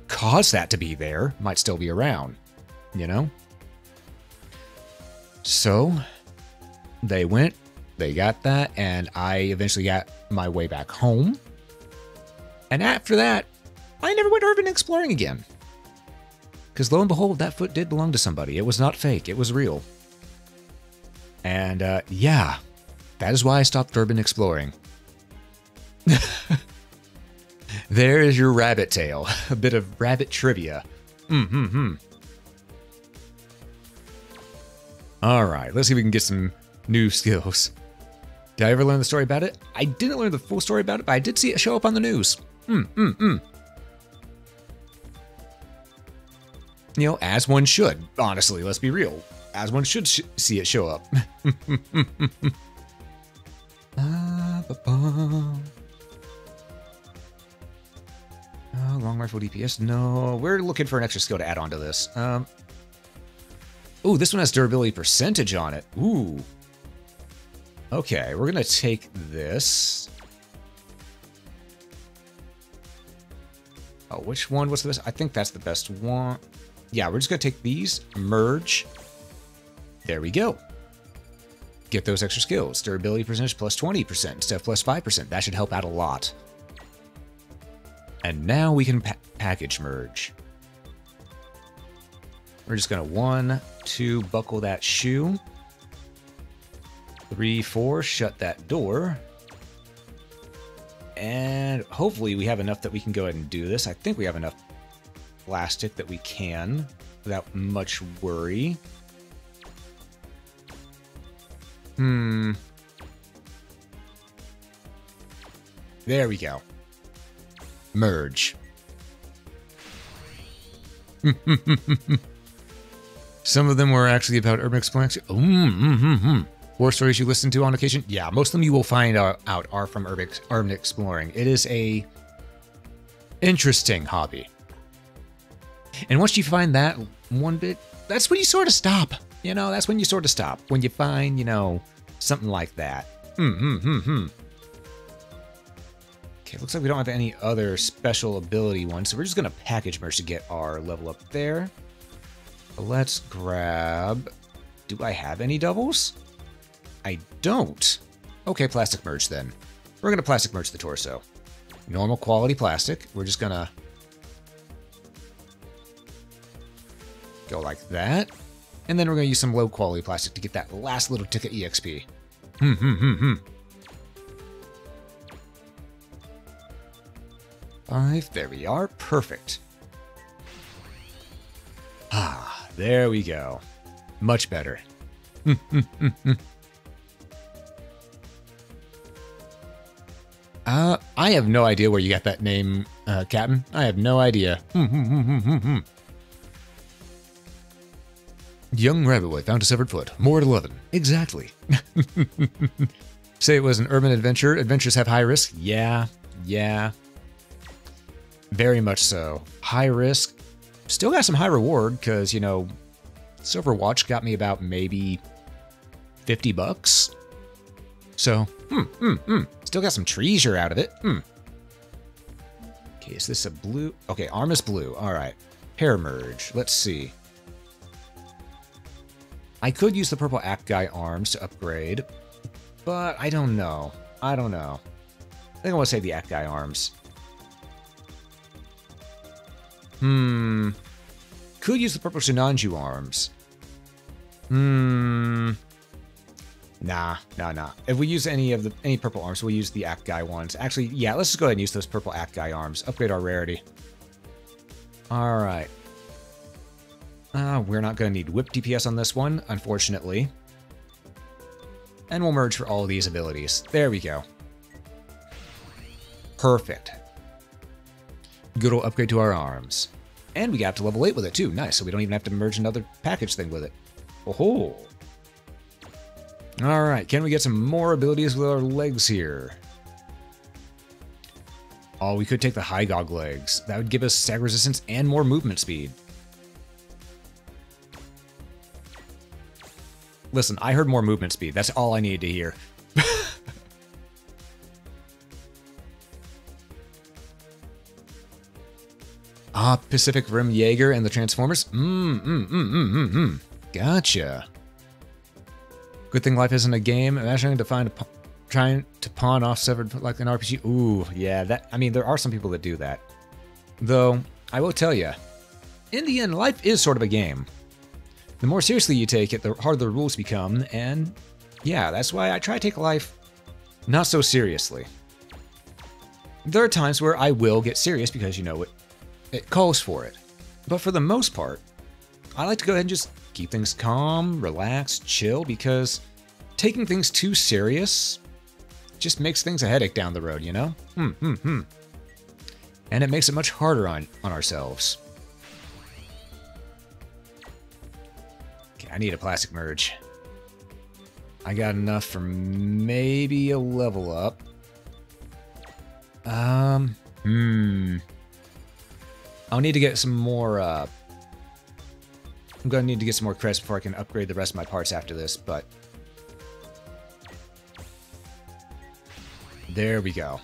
caused that to be there might still be around, you know? So, they went, they got that, and I eventually got my way back home. And after that, I never went urban exploring again. Because lo and behold, that foot did belong to somebody. It was not fake, it was real. And yeah, that is why I stopped urban exploring. There is your rabbit tail. A bit of rabbit trivia. Alright, let's see if we can get some new skills. Did I ever learn the story about it? I didn't learn the full story about it, but I did see it show up on the news. You know, as one should. Honestly, let's be real. As one should see it show up. Long rifle DPS? No, we're looking for an extra skill to add on to this. Ooh, this one has durability percentage on it. Ooh. Okay, we're gonna take this. Oh, which one was the best? I think that's the best one. Yeah, we're just gonna take these, merge. There we go. Get those extra skills. Durability percentage plus 20%, instead of plus 5%. That should help out a lot. And now we can package merge. We're just gonna 1, 2, buckle that shoe. 3, 4, shut that door. And hopefully we have enough that we can go ahead and do this. I think we have enough plastic that we can without much worry. There we go. Merge. Some of them were actually about urban exploring. War stories you listen to on occasion? Yeah, most of them you will find out are from urban exploring. It is a interesting hobby. And once you find that one bit, that's when you sort of stop. You know, that's when you sort of stop. When you find, you know, something like that. Okay, looks like we don't have any other special ability ones, so we're just going to package merge to get our level up there. Let's grab... Do I have any doubles? I don't. Okay, plastic merge then. We're going to plastic merge the torso. Normal quality plastic. We're just going to go like that. And then we're going to use some low quality plastic to get that last little tick of EXP. 5, there we are. Perfect. Ah, there we go. Much better. I have no idea where you got that name, Captain. I have no idea. Young rabbit boy found a severed foot. More at 11. Exactly. Say it was an urban adventure. Adventures have high risk? Yeah. Very much so. High risk. Still got some high reward, because, you know, Silver Watch got me about maybe $50. So, still got some treasure out of it. Okay, is this a blue? Okay, arm is blue. All right. Hair merge. Let's see. I could use the purple Act Guy arms to upgrade, but I don't know. I think I want to save the Act Guy arms. Could use the purple Shinanju arms. Nah. If we use any purple arms, we'll use the Act Guy ones. Actually, yeah, let's just go ahead and use those purple Act Guy arms. Upgrade our rarity. Alright. We're not going to need whip DPS on this one, unfortunately. And we'll merge for all of these abilities. There we go. Perfect. Good old upgrade to our arms. And we got to level 8 with it too. Nice, so we don't even have to merge another package thing with it. Oh-ho. Alright, can we get some more abilities with our legs here? Oh, we could take the high gog legs. That would give us stag resistance and more movement speed. Listen, I heard more movement speed. That's all I needed to hear. Ah, Pacific Rim Jaeger and the Transformers? Gotcha. Good thing life isn't a game. Imagining trying to pawn off severed like an RPG. Ooh, yeah, I mean, there are some people that do that. Though, I will tell you, in the end, life is sort of a game. The more seriously you take it, the harder the rules become, and yeah, that's why I try to take life not so seriously. There are times where I will get serious because, you know, it calls for it. But for the most part, I like to go ahead and just keep things calm, relaxed, chill, because taking things too serious just makes things a headache down the road, you know? And it makes it much harder on ourselves. Okay, I need a plastic merge. I got enough for maybe a level up. I'll need to get some more, I'm gonna need to get some more credits before I can upgrade the rest of my parts after this, but... There we go.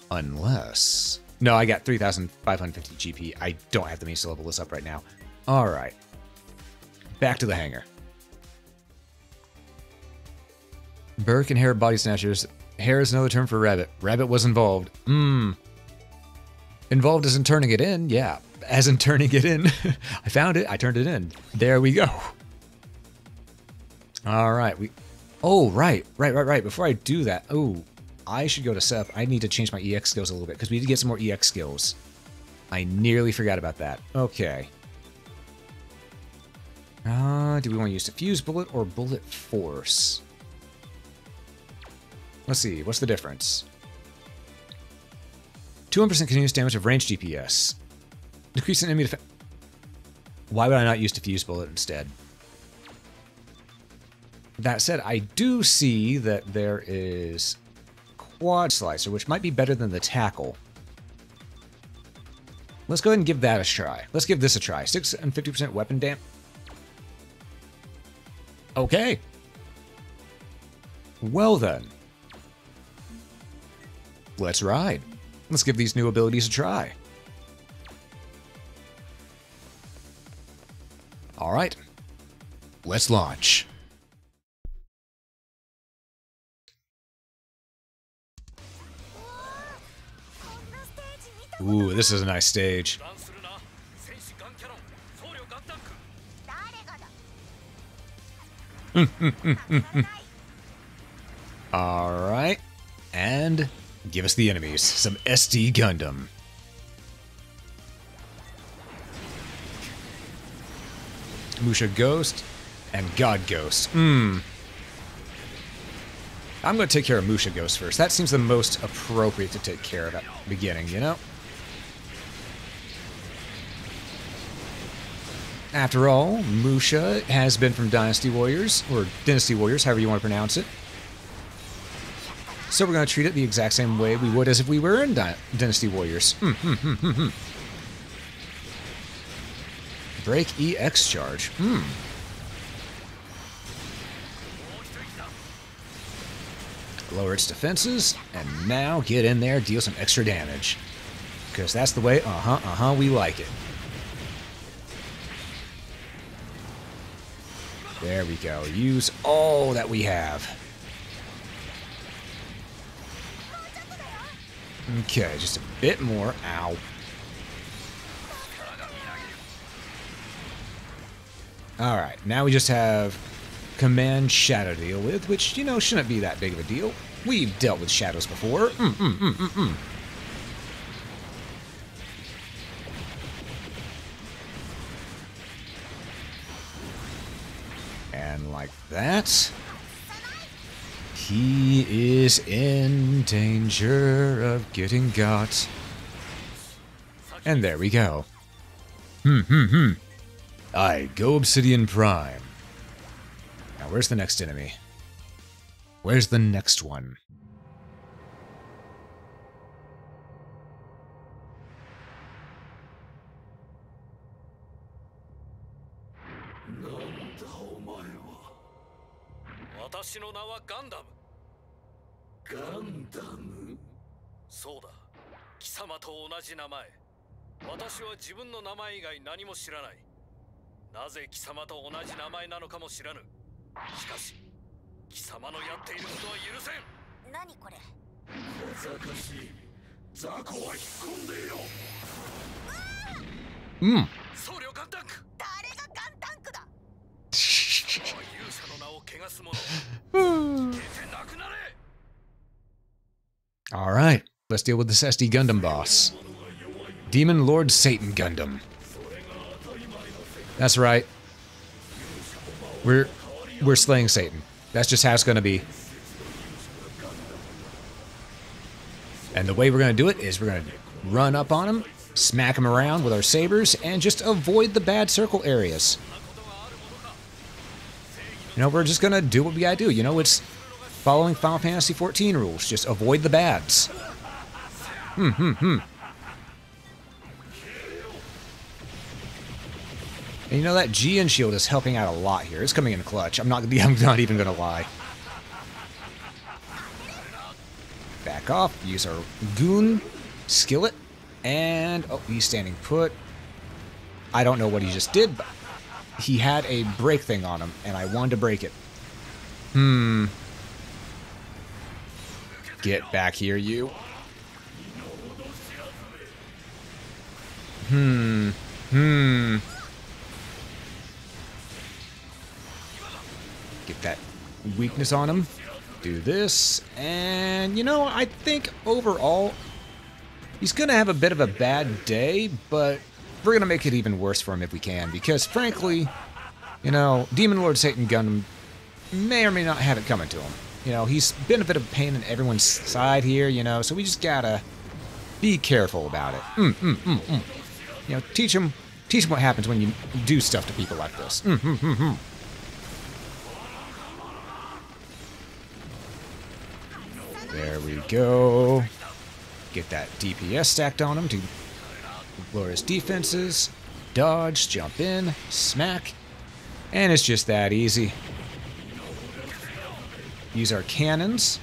Unless... No, I got 3,550 GP. I don't have the means to level this up right now. Alright. Back to the hangar. Burke and Hare body snatchers. Hare is another term for rabbit. Rabbit was involved. Involved as in turning it in? Yeah, as in turning it in. I found it. I turned it in. There we go. All right. Oh, right. Before I do that, I should go to Seth. I need to change my EX skills a little bit because we need to get some more EX skills. I nearly forgot about that. Okay. Do we want to use Diffuse Bullet or Bullet Force? Let's see. What's the difference? 200% continuous damage of ranged DPS. Decrease in enemy defense. Why would I not use Diffuse Bullet instead? That said, I do see that there is Quad Slicer, which might be better than the Tackle. Let's go ahead and give that a try. Let's give this a try. 6 and 50% weapon damage. Okay. Well then. Let's ride. Let's give these new abilities a try. Alright. Let's launch. Ooh, this is a nice stage. Alright. And give us the enemies. Some SD Gundam. Musha Ghost and God Ghost. I'm going to take care of Musha Ghost first. That seems the most appropriate to take care of at the beginning, you know? After all, Musha has been from Dynasty Warriors, or Dynasty Warriors, however you want to pronounce it. So we're going to treat it the exact same way we would as if we were in Dynasty Warriors. Break EX charge. Lower its defenses, and now get in there, deal some extra damage. Because that's the way, we like it. There we go. Use all that we have. Okay, just a bit more. Ow. Alright, now we just have Command Shadow to deal with, which, you know, shouldn't be that big of a deal. We've dealt with shadows before. And like that, he is in danger of getting got. And there we go. Aye, go Obsidian Prime. Now, where's the next enemy? Where's the next one? Gundam? そうだ。貴様と同じ名前。私は自分の名前以外何も知らない。なぜ貴様と同じ名前なのかも知らぬ。しかし、貴様のやっていることは許せん。何これ。小賢しい。雑魚は引っ込んでよ。僧侶ガンタンク。誰がガンタンクだ。勇者の名を汚す者。消えてなくなれ。Alright, let's deal with this SD Gundam boss. Demon Lord Satan Gundam. That's right. We're slaying Satan. That's just how it's gonna be. And the way we're gonna do it is we're gonna run up on him, smack him around with our sabers, and just avoid the bad circle areas. You know, we're just gonna do what we gotta do. You know, it's following Final Fantasy XIV rules. Just avoid the bads. And you know, that Gian shield is helping out a lot here. It's coming in clutch. I'm not even gonna lie. Back off. Use our goon skillet. And oh, he's standing put. I don't know what he just did, but he had a break thing on him, and I wanted to break it. Get back here, you. Get that weakness on him. Do this. And, you know, I think overall, he's going to have a bit of a bad day, but we're going to make it even worse for him if we can. Because, frankly, you know, Demon Lord Satan Gundam may or may not have it coming to him. You know, he's been a bit of a pain in everyone's side here, you know, so we just gotta be careful about it. You know, teach him what happens when you do stuff to people like this. There we go. Get that DPS stacked on him to lower his defenses. Dodge, jump in, smack. And it's just that easy. Use our cannons.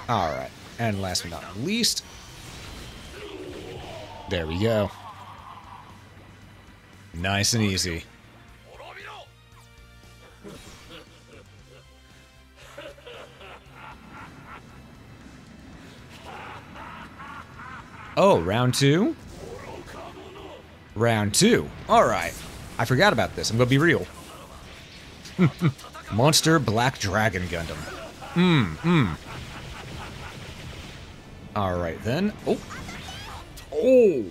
Alright. And last but not least, there we go. Nice and easy. Oh, round two? Round two. Alright. I forgot about this. I'm gonna be real. Monster Black Dragon Gundam. Alright then. Oh. Oh!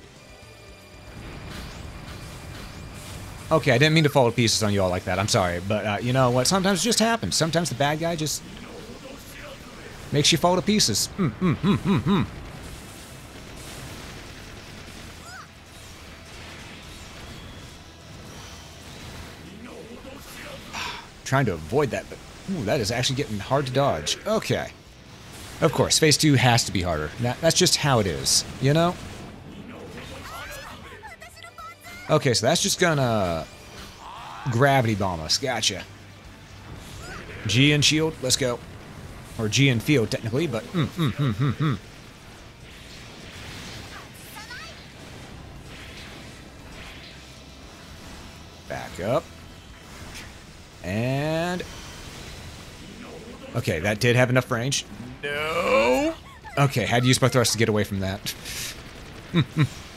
Okay, I didn't mean to fall to pieces on you all like that. I'm sorry. But, you know what? Sometimes it just happens. Sometimes the bad guy just makes you fall to pieces. Trying to avoid that, but ooh, that is actually getting hard to dodge. Okay. Of course, phase 2 has to be harder. That's just how it is, you know? Okay, so that's just gonna gravity bomb us. Gotcha. G and shield, let's go. Or G and field, technically, but Back up. And okay, that did have enough range. No. Okay, had to use my thrust to get away from that.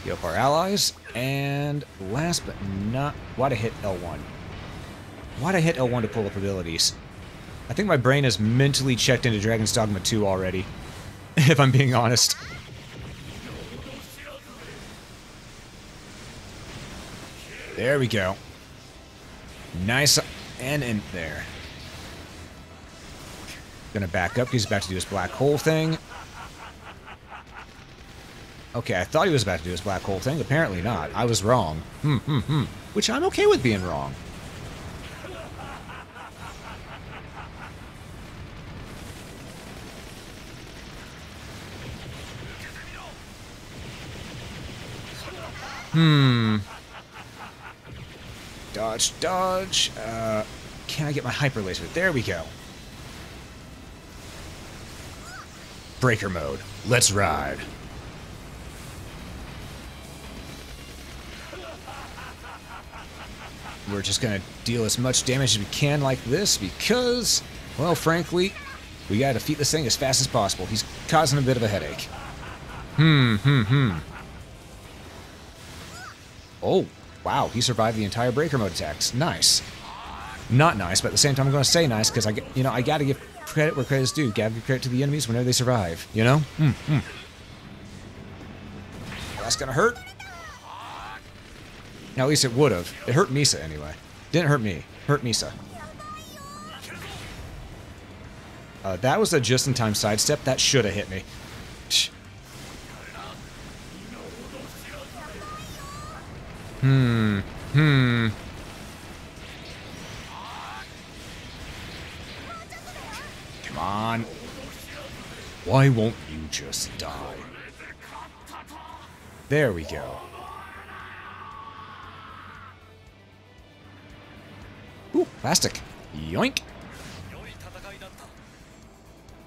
Heal up our allies. And last but not... Why'd I hit L1? Why'd I hit L1 to pull up abilities? I think my brain is mentally checked into Dragon's Dogma 2 already. If I'm being honest. There we go. Nice and in there. Gonna back up. He's about to do his black hole thing. Okay, I thought he was about to do his black hole thing. Apparently not. I was wrong. which I'm okay with being wrong. Dodge, dodge. Can I get my hyper laser? There we go. Breaker mode. Let's ride. We're just gonna deal as much damage as we can like this because, well, frankly, we gotta defeat this thing as fast as possible. He's causing a bit of a headache. Oh, wow, he survived the entire breaker mode attacks. Nice. Not nice, but at the same time I'm gonna say nice because I gotta give credit where credit's due. Gotta give credit to the enemies whenever they survive, you know? That's gonna hurt. Now, at least it would have. It hurt Misa anyway. Didn't hurt me. Hurt Misa. That was a just-in-time sidestep. That should have hit me. Come on. Why won't you just die? There we go. Ooh, plastic. Yoink.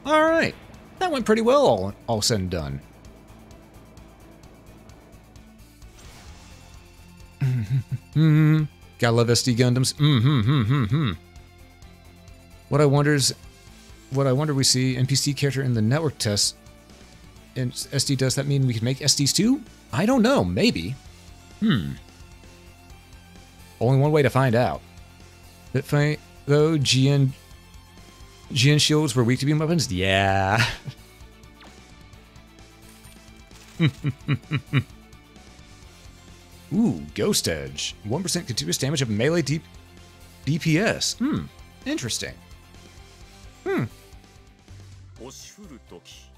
Alright. That went pretty well, all said and done. Gotta love SD Gundams. What I wonder we see NPC character in the network test in SD, does that mean we can make SDs too? I don't know, maybe. Only one way to find out. That fight though, GN shields were weak to beam weapons? Yeah. Ooh, Ghost Edge. 1% continuous damage of melee DPS. Interesting. 星降る時、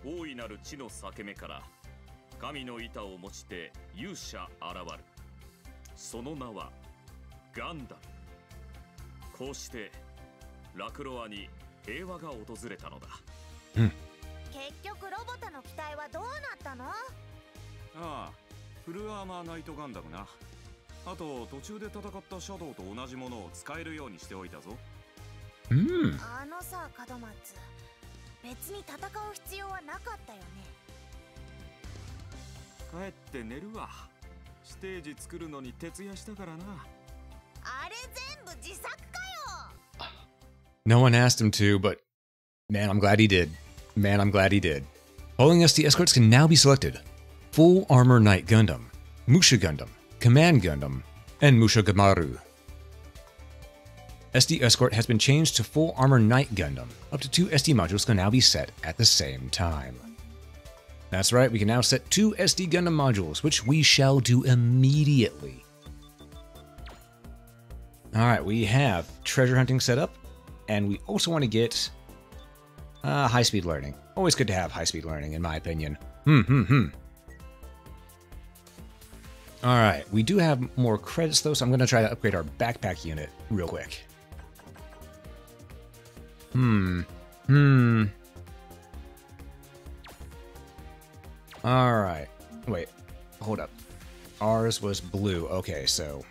大いなる地の裂け目から神の板を持ちて勇者現る。その名はガンダム。こうしてラクロアに平和が訪れたのだ。結局ロボタの機体はどうなったの？ああ、フルアーマーナイトガンダムな。あと途中で戦ったシャドウと同じものを使えるようにしておいたぞ。あのさ、門松、別に戦う必要はなかったよね。帰って寝るわ。ステージ作るのに徹夜したからな。あれ全部自作かよ。 No one asked him to, but man, I'm glad he did. Man, I'm glad he did. Following SD escorts can now be selected. Full Armor Knight Gundam, Musha Gundam, Command Gundam, and Musha Gamaru. SD Escort has been changed to Full Armor Knight Gundam. Up to 2 SD modules can now be set at the same time. That's right, we can now set 2 SD Gundam modules, which we shall do immediately. Alright, we have treasure hunting set up, and we also want to get high-speed learning. Always good to have high-speed learning, in my opinion. Alright, we do have more credits though, so I'm going to try to upgrade our backpack unit real quick. Alright. Wait, hold up. Ours was blue. Okay, so...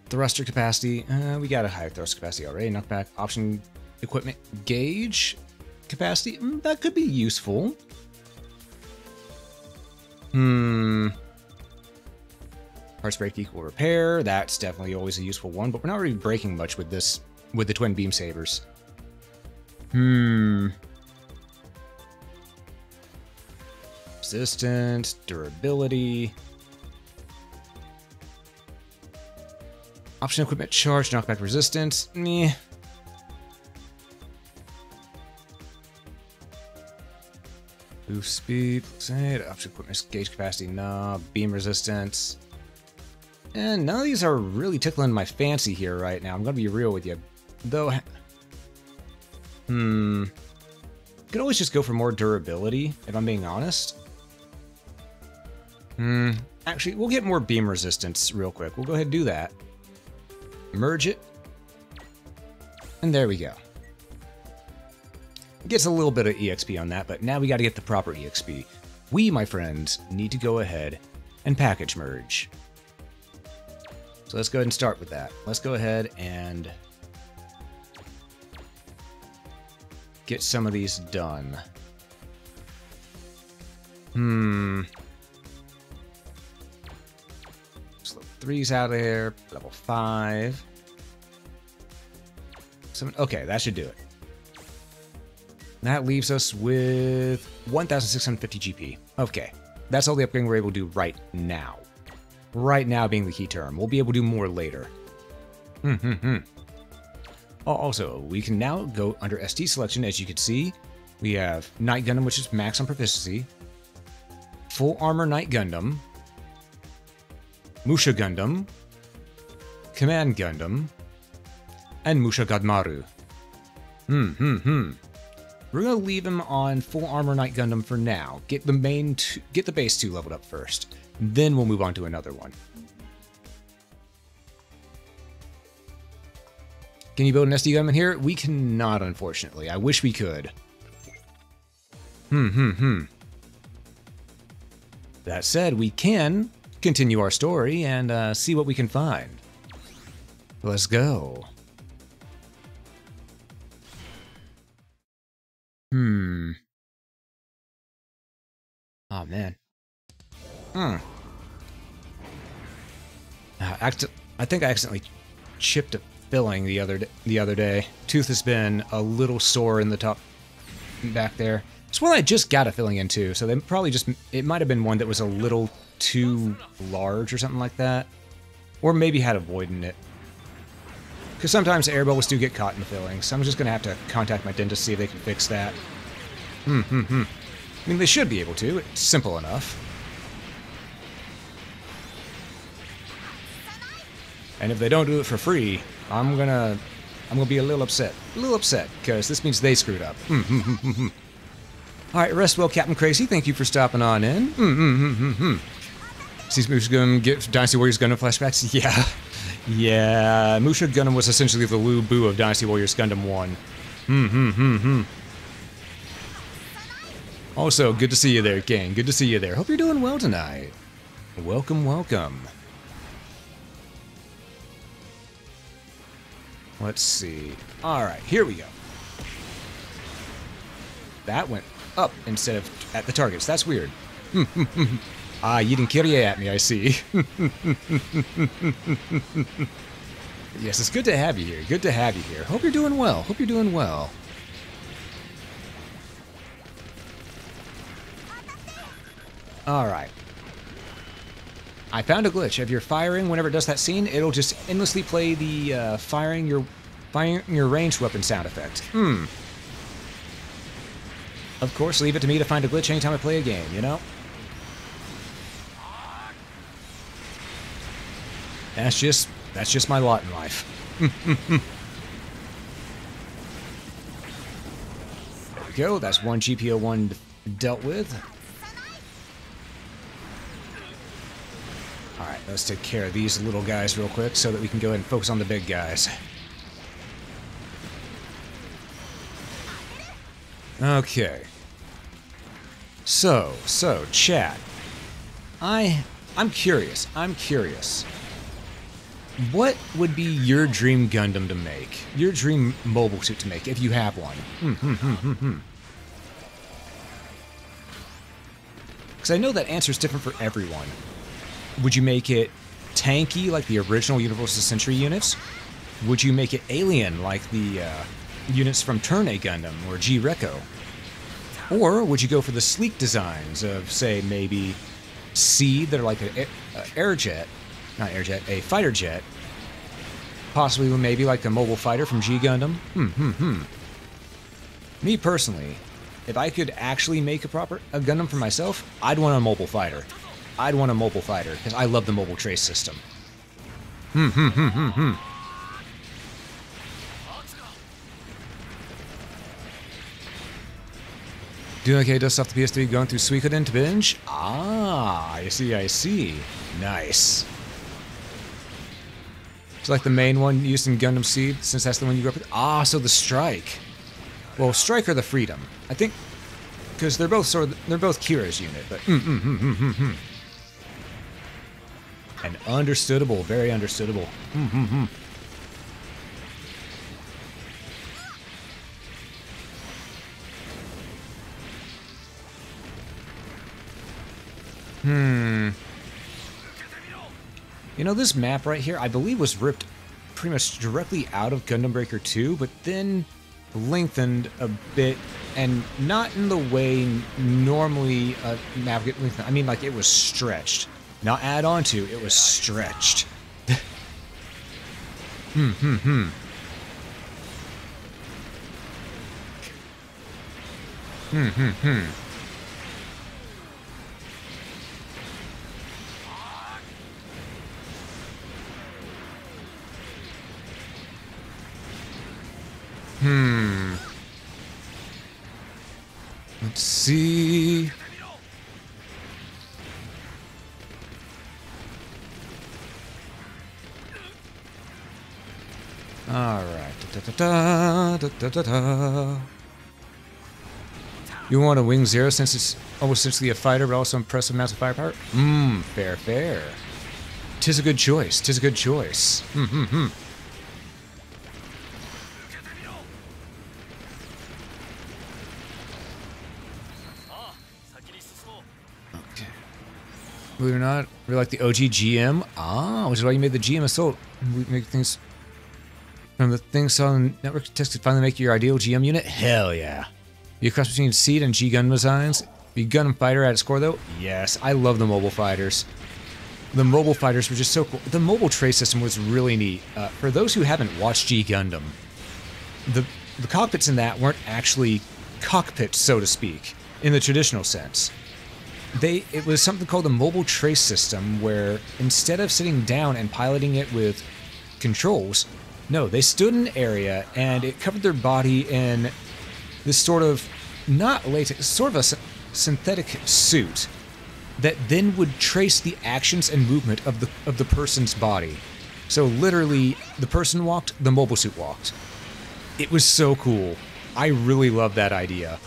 Thruster capacity. We got a high thruster capacity already. Knockback. Option equipment gauge capacity. That could be useful. Parts break equal repair. That's definitely always a useful one, but we're not really breaking much with this, with the twin beam sabers. Resistance, durability. Option equipment charge, knockback resistance. Meh. Boost speed, option equipment gauge capacity, nah. Beam resistance. And none of these are really tickling my fancy here right now. I'm gonna be real with you. Though, could always just go for more durability, if I'm being honest. Actually, we'll get more beam resistance real quick. We'll go ahead and do that. Merge it. And there we go. Gets a little bit of EXP on that, but now we got to get the proper EXP. We, my friends, need to go ahead and package merge. So let's go ahead and start with that. Let's go ahead and get some of these done. So level 3's out of there. Level 5. Okay, that should do it. That leaves us with 1,650 GP. Okay, that's all the upgrading we're able to do right now. Right now being the key term. We'll be able to do more later. Oh, also, we can now go under ST selection. As you can see, we have Knight Gundam, which is max on proficiency. Full Armor Knight Gundam. Musha Gundam. Command Gundam. And Musha Gadmaru. We're gonna leave him on Full Armor Knight Gundam for now. Get the base 2 leveled up first. Then we'll move on to another one. Can you build an SD Gundam in here? We cannot, unfortunately. I wish we could. That said, we can continue our story and see what we can find. Let's go. Oh, man. I think I accidentally chipped a filling the other day. Tooth has been a little sore in the top back there. It's one I just got a filling into, so they probably just... It might have been one that was a little too large or something like that. Or maybe had a void in it. Because sometimes air bubbles do get caught in the fillings, so I'm just going to have to contact my dentist to see if they can fix that. I mean, they should be able to. It's simple enough. And if they don't do it for free, I'm gonna be a little upset. Because this means they screwed up. Alright, rest well, Captain Crazy. Thank you for stopping on in. Seems Musha Gundam get Dynasty Warriors Gundam flashbacks? Yeah. Yeah, Musha Gundam was essentially the Lu Bu of Dynasty Warriors Gundam 1. Also, good to see you there, gang. Good to see you there. Hope you're doing well tonight. Welcome, welcome. Let's see. Alright, here we go. That went up instead of at the targets. That's weird. Yidinkirye at me, I see. Yes, it's good to have you here. Good to have you here. Hope you're doing well. Hope you're doing well. Alright. I found a glitch. If you're firing, whenever it does that scene, it'll just endlessly play the firing your ranged weapon sound effect. Of course, leave it to me to find a glitch anytime I play a game, you know? That's just my lot in life. There we go. That's one GPO1 dealt with. Alright, let's take care of these little guys real quick so that we can go ahead and focus on the big guys. Okay. So, chat. I'm curious. What would be your dream Gundam to make? Your dream mobile suit to make, if you have one? Because I know that answer is different for everyone. Would you make it tanky like the original Universal Century units? Would you make it alien like the units from Turn A Gundam or G-Reco? Or would you go for the sleek designs of, say, maybe C, that are like an a fighter jet? Possibly maybe like a mobile fighter from G Gundam? Me personally, if I could actually make a Gundam for myself, I'd want a mobile fighter. Because I love the mobile trace system. Doing okay, dust off the PS3, going through Suikoden to binge? Ah, I see, I see. Nice. It's like the main one used in Gundam Seed, since that's the one you grew up with. Ah, so the Strike. Well, Strike or the Freedom. I think, because they're both Kira's unit, but and understandable, very understandable. You know, this map right here, I believe was ripped pretty much directly out of Gundam Breaker 2, but then lengthened a bit, and not in the way normally a map get lengthened. I mean, like, it was stretched. Not add on to, it was stretched. Let's see. All right. You want a Wing Zero since it's almost essentially a fighter, but also impressive amounts of firepower? Fair, fair. Tis a good choice. Tis a good choice. Believe it or not, we like the OG GM. Ah, which is why you made the GM Assault. We make things from the things on network text to finally make your ideal GM unit. Hell yeah! You cross between Seed and G Gundam designs. Be Gundam fighter at its core though. Yes, I love the mobile fighters. The mobile fighters were just so cool. The mobile trace system was really neat. For those who haven't watched G Gundam, the cockpits in that weren't actually cockpits, so to speak, in the traditional sense. It was something called the mobile trace system, where instead of sitting down and piloting it with controls, no, they stood in an area and it covered their body in this sort of, not latex, sort of a synthetic suit that then would trace the actions and movement of the person's body. So literally, the person walked, the mobile suit walked. It was so cool. I really love that idea.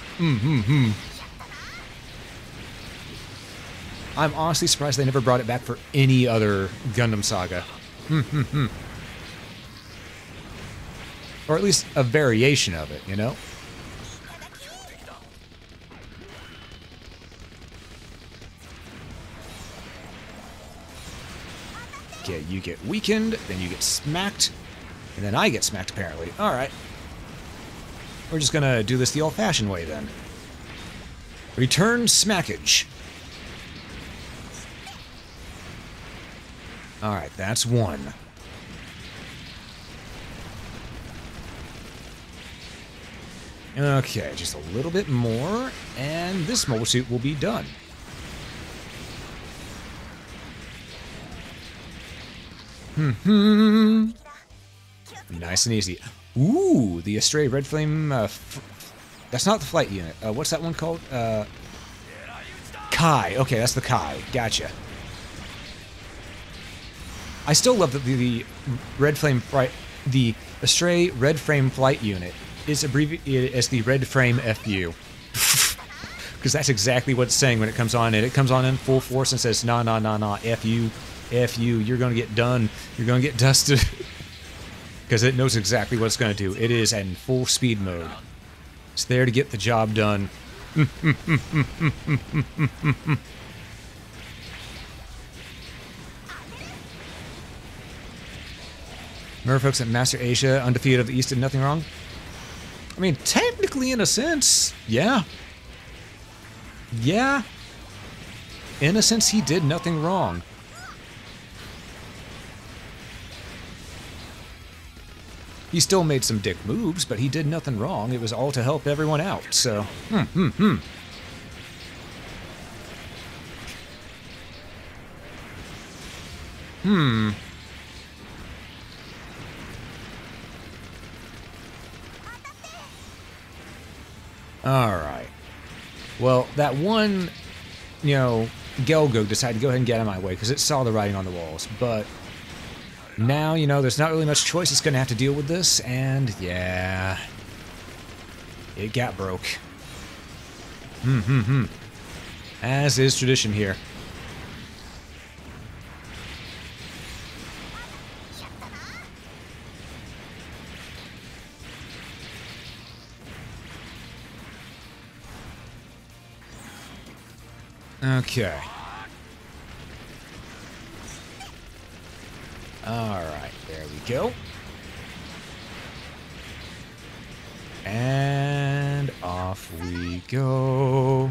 I'm honestly surprised they never brought it back for any other Gundam saga. Or at least a variation of it, you know? Okay, you get weakened, then you get smacked, and then I get smacked, apparently. Alright. We're just gonna do this the old-fashioned way, then. Return smackage. Alright, that's one. Okay, just a little bit more, and this mobile suit will be done. Nice and easy. Ooh, the Astray Red Flame, that's not the flight unit. What's that one called? Kai. Okay, that's the Kai. Gotcha. I still love that the Red Flame flight, the Astray Red Frame Flight Unit is abbreviated as the Red Frame FU. Because that's exactly what it's saying when it comes on, and it comes on in full force and says, nah, nah, nah, nah, F you, you're gonna get done, you're gonna get dusted. Because it knows exactly what it's gonna do. It is in full speed mode. It's there to get the job done. Remember folks at Master Asia, undefeated of the East, did nothing wrong? I mean, technically, in a sense, yeah. Yeah. In a sense, he did nothing wrong. He still made some dick moves, but he did nothing wrong. It was all to help everyone out, so... Alright. Well, that one, you know, Gelgo decided to go ahead and get out of my way because it saw the writing on the walls. But now, you know, there's not really much choice. It's going to have to deal with this. And, yeah, it got broke. As is tradition here. Okay. Alright, there we go. And off we go.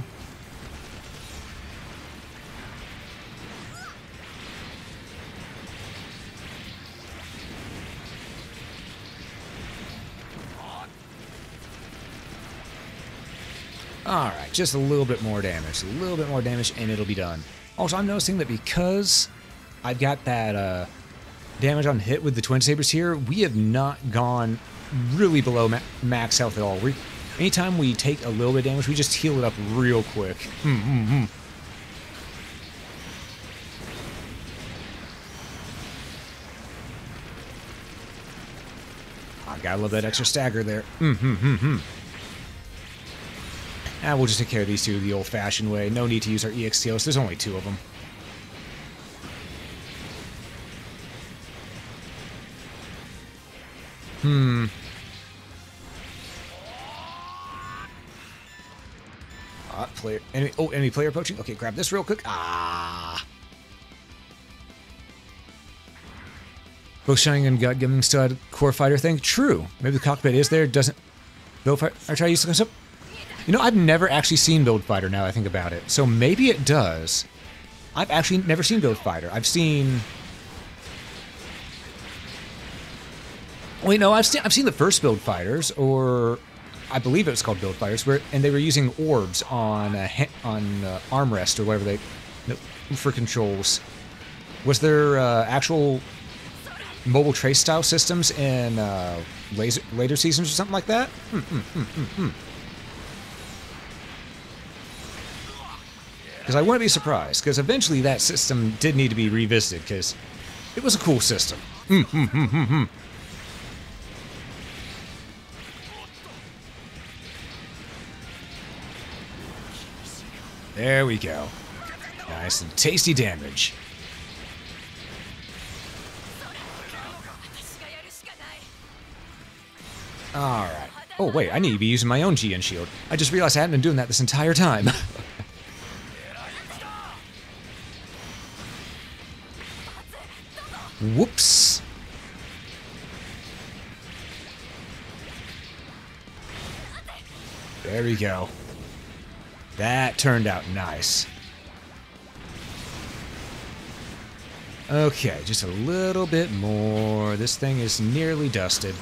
Alright, just a little bit more damage. A little bit more damage and it'll be done. Also, I'm noticing that because I've got that damage on hit with the Twin Sabers here, we have not gone really below max health at all. Anytime we take a little bit of damage, we just heal it up real quick. I gotta love that extra stagger there. And we'll just take care of these two the old-fashioned way. No need to use our EXTOs. There's only 2 of them. Enemy player approaching. Okay, grab this real quick. Both Shining and Gundam Stud Core Fighter thing. True. Maybe the cockpit is there. Doesn't. Build Fighter. I try to use this up. You know, I've never actually seen Build Fighter now that I think about it. So maybe it does. I've actually never seen Build Fighter. I've seen... Wait, no, I've seen the first Build Fighters, or I believe it was called Build Fighters, and they were using orbs on armrest or whatever for controls. Was there actual mobile trace style systems in later seasons or something like that? Because I wouldn't be surprised, because eventually that system did need to be revisited, because it was a cool system. There we go. Nice and tasty damage. Alright. Oh, wait, I need to be using my own GN shield. I just realized I hadn't been doing that this entire time. Whoops. There we go. That turned out nice. Okay, just a little bit more. This thing is nearly dusted.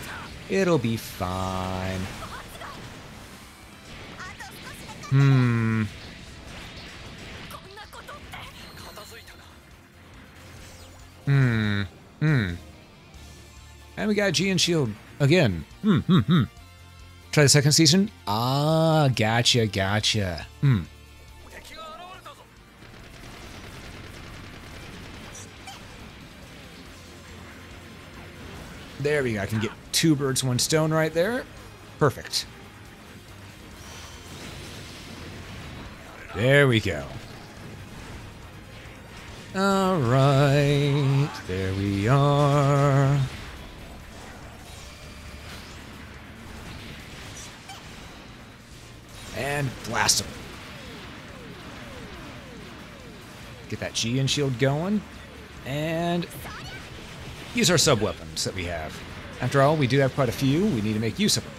It'll be fine. And we got GN shield again. Try the second season? Ah, gotcha. There we go. I can get 2 birds, 1 stone right there. Perfect. There we go. Alright, there we are. And blast him. Get that GN shield going. And use our sub-weapons that we have. After all, we do have quite a few. We need to make use of them.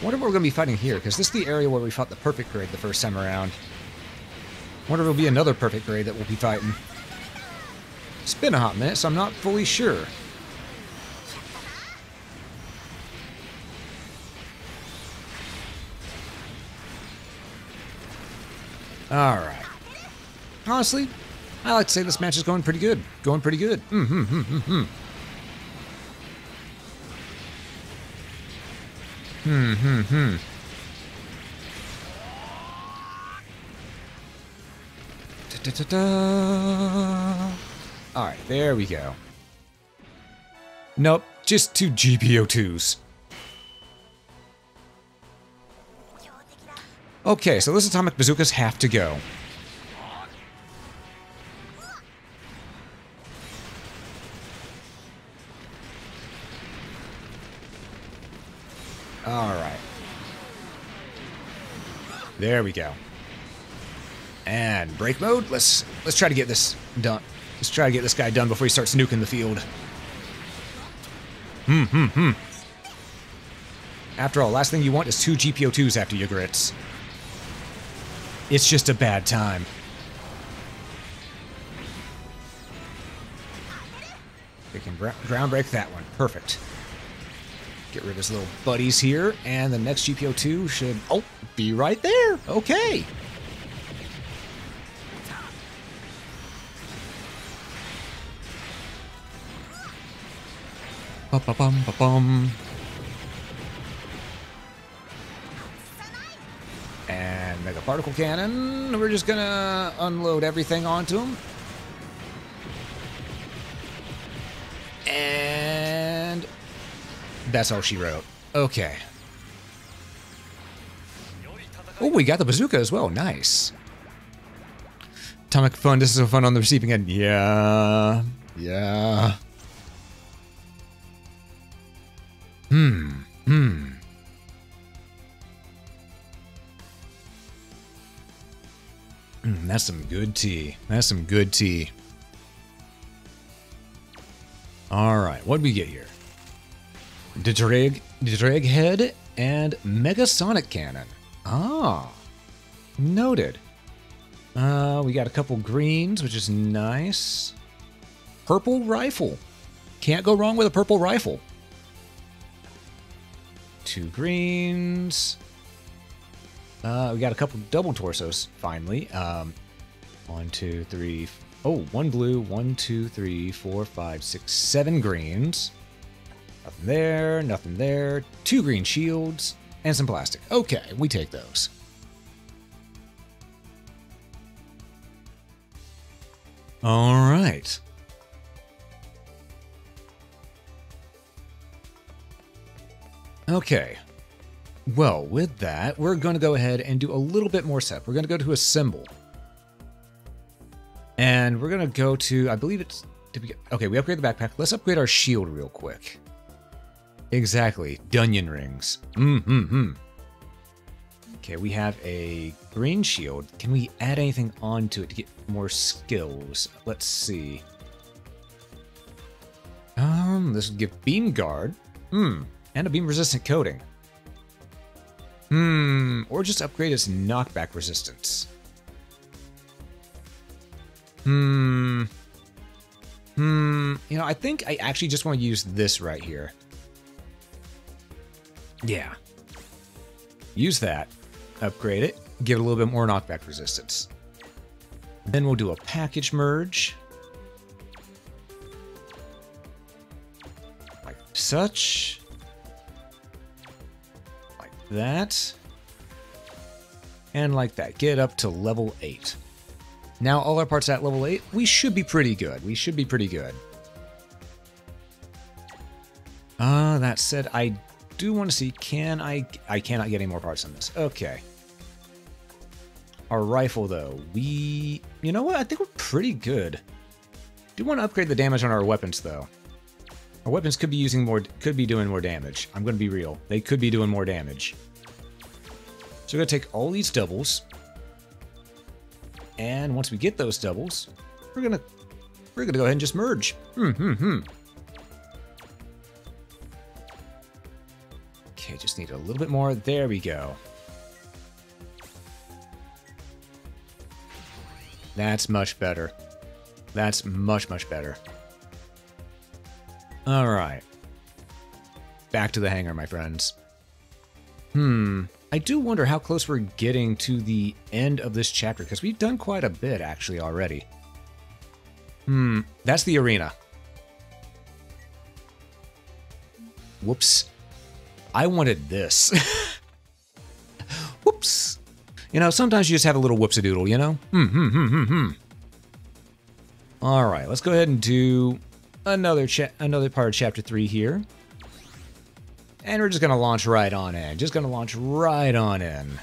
Wonder what we're going to be fighting here, because this is the area where we fought the perfect grade the first time around. Wonder if there'll be another perfect grade that we'll be fighting. It's been a hot minute, so I'm not fully sure. Alright. Honestly, I like to say this match is going pretty good. Alright, there we go. Nope, just 2 GPO2s. Okay, so those atomic bazookas have to go. Alright. There we go. And break mode. Let's try to get this done. Let's try to get this guy done before he starts nuking the field. After all, last thing you want is 2 GPO2s after your grits. It's just a bad time. We can ground break that one. Perfect. Get rid of his little buddies here, and the next GPO2 should, oh, be right there. Okay. Ba-ba-bum-ba-bum. And Mega Particle Cannon. We're just gonna unload everything onto him. And that's all she wrote. Okay. Oh, we got the bazooka as well. Nice. Atomic fun. This is so fun on the receiving end. Yeah. Yeah. That's some good tea. That's some good tea. Alright, what do we get here? Drag Head and Mega Sonic Cannon. Ah. Noted. We got a couple greens, which is nice. Purple rifle. Can't go wrong with a purple rifle. 2 greens. We got a couple double torsos, finally. 1, 2, 3. Oh, 1 blue. 1, 2, 3, 4, 5, 6, 7 greens. Nothing there, nothing there. 2 green shields and some plastic. Okay, we take those. All right. Okay. Well, with that, we're going to go ahead and do a little bit more setup. We're going to go to Assemble. And we're going to go to, I believe it's, okay, we upgrade the backpack. Let's upgrade our shield real quick. Exactly. Dunyan rings. Okay, we have a green shield. Can we add anything onto it to get more skills? Let's see. This would give beam guard. And a beam resistant coating. Or just upgrade its knockback resistance. You know, I think I actually just want to use this right here. Yeah. Use that. Upgrade it. Give it a little bit more knockback resistance. Then we'll do a package merge. Like such. Like that. And like that. Get up to level 8. Now all our parts at level 8, we should be pretty good. We should be pretty good. That said, I do want to see, can I cannot get any more parts on this. Okay. Our rifle, though, you know what? I think we're pretty good. Do want to upgrade the damage on our weapons, though. Our weapons could be doing more damage. I'm going to be real. They could be doing more damage. So we're going to take all these doubles. And once we get those doubles, we're gonna go ahead and just merge. Okay, just need a little bit more. There we go. That's much better. That's much, much better. All right. Back to the hangar, my friends. I do wonder how close we're getting to the end of this chapter, because we've done quite a bit, actually, already. That's the arena. Whoops. I wanted this. Whoops. You know, sometimes you just have a little whoops-a-doodle, you know? All right, let's go ahead and do another part of Chapter 3 here. And we're just going to launch right on in. Just going to launch right on in.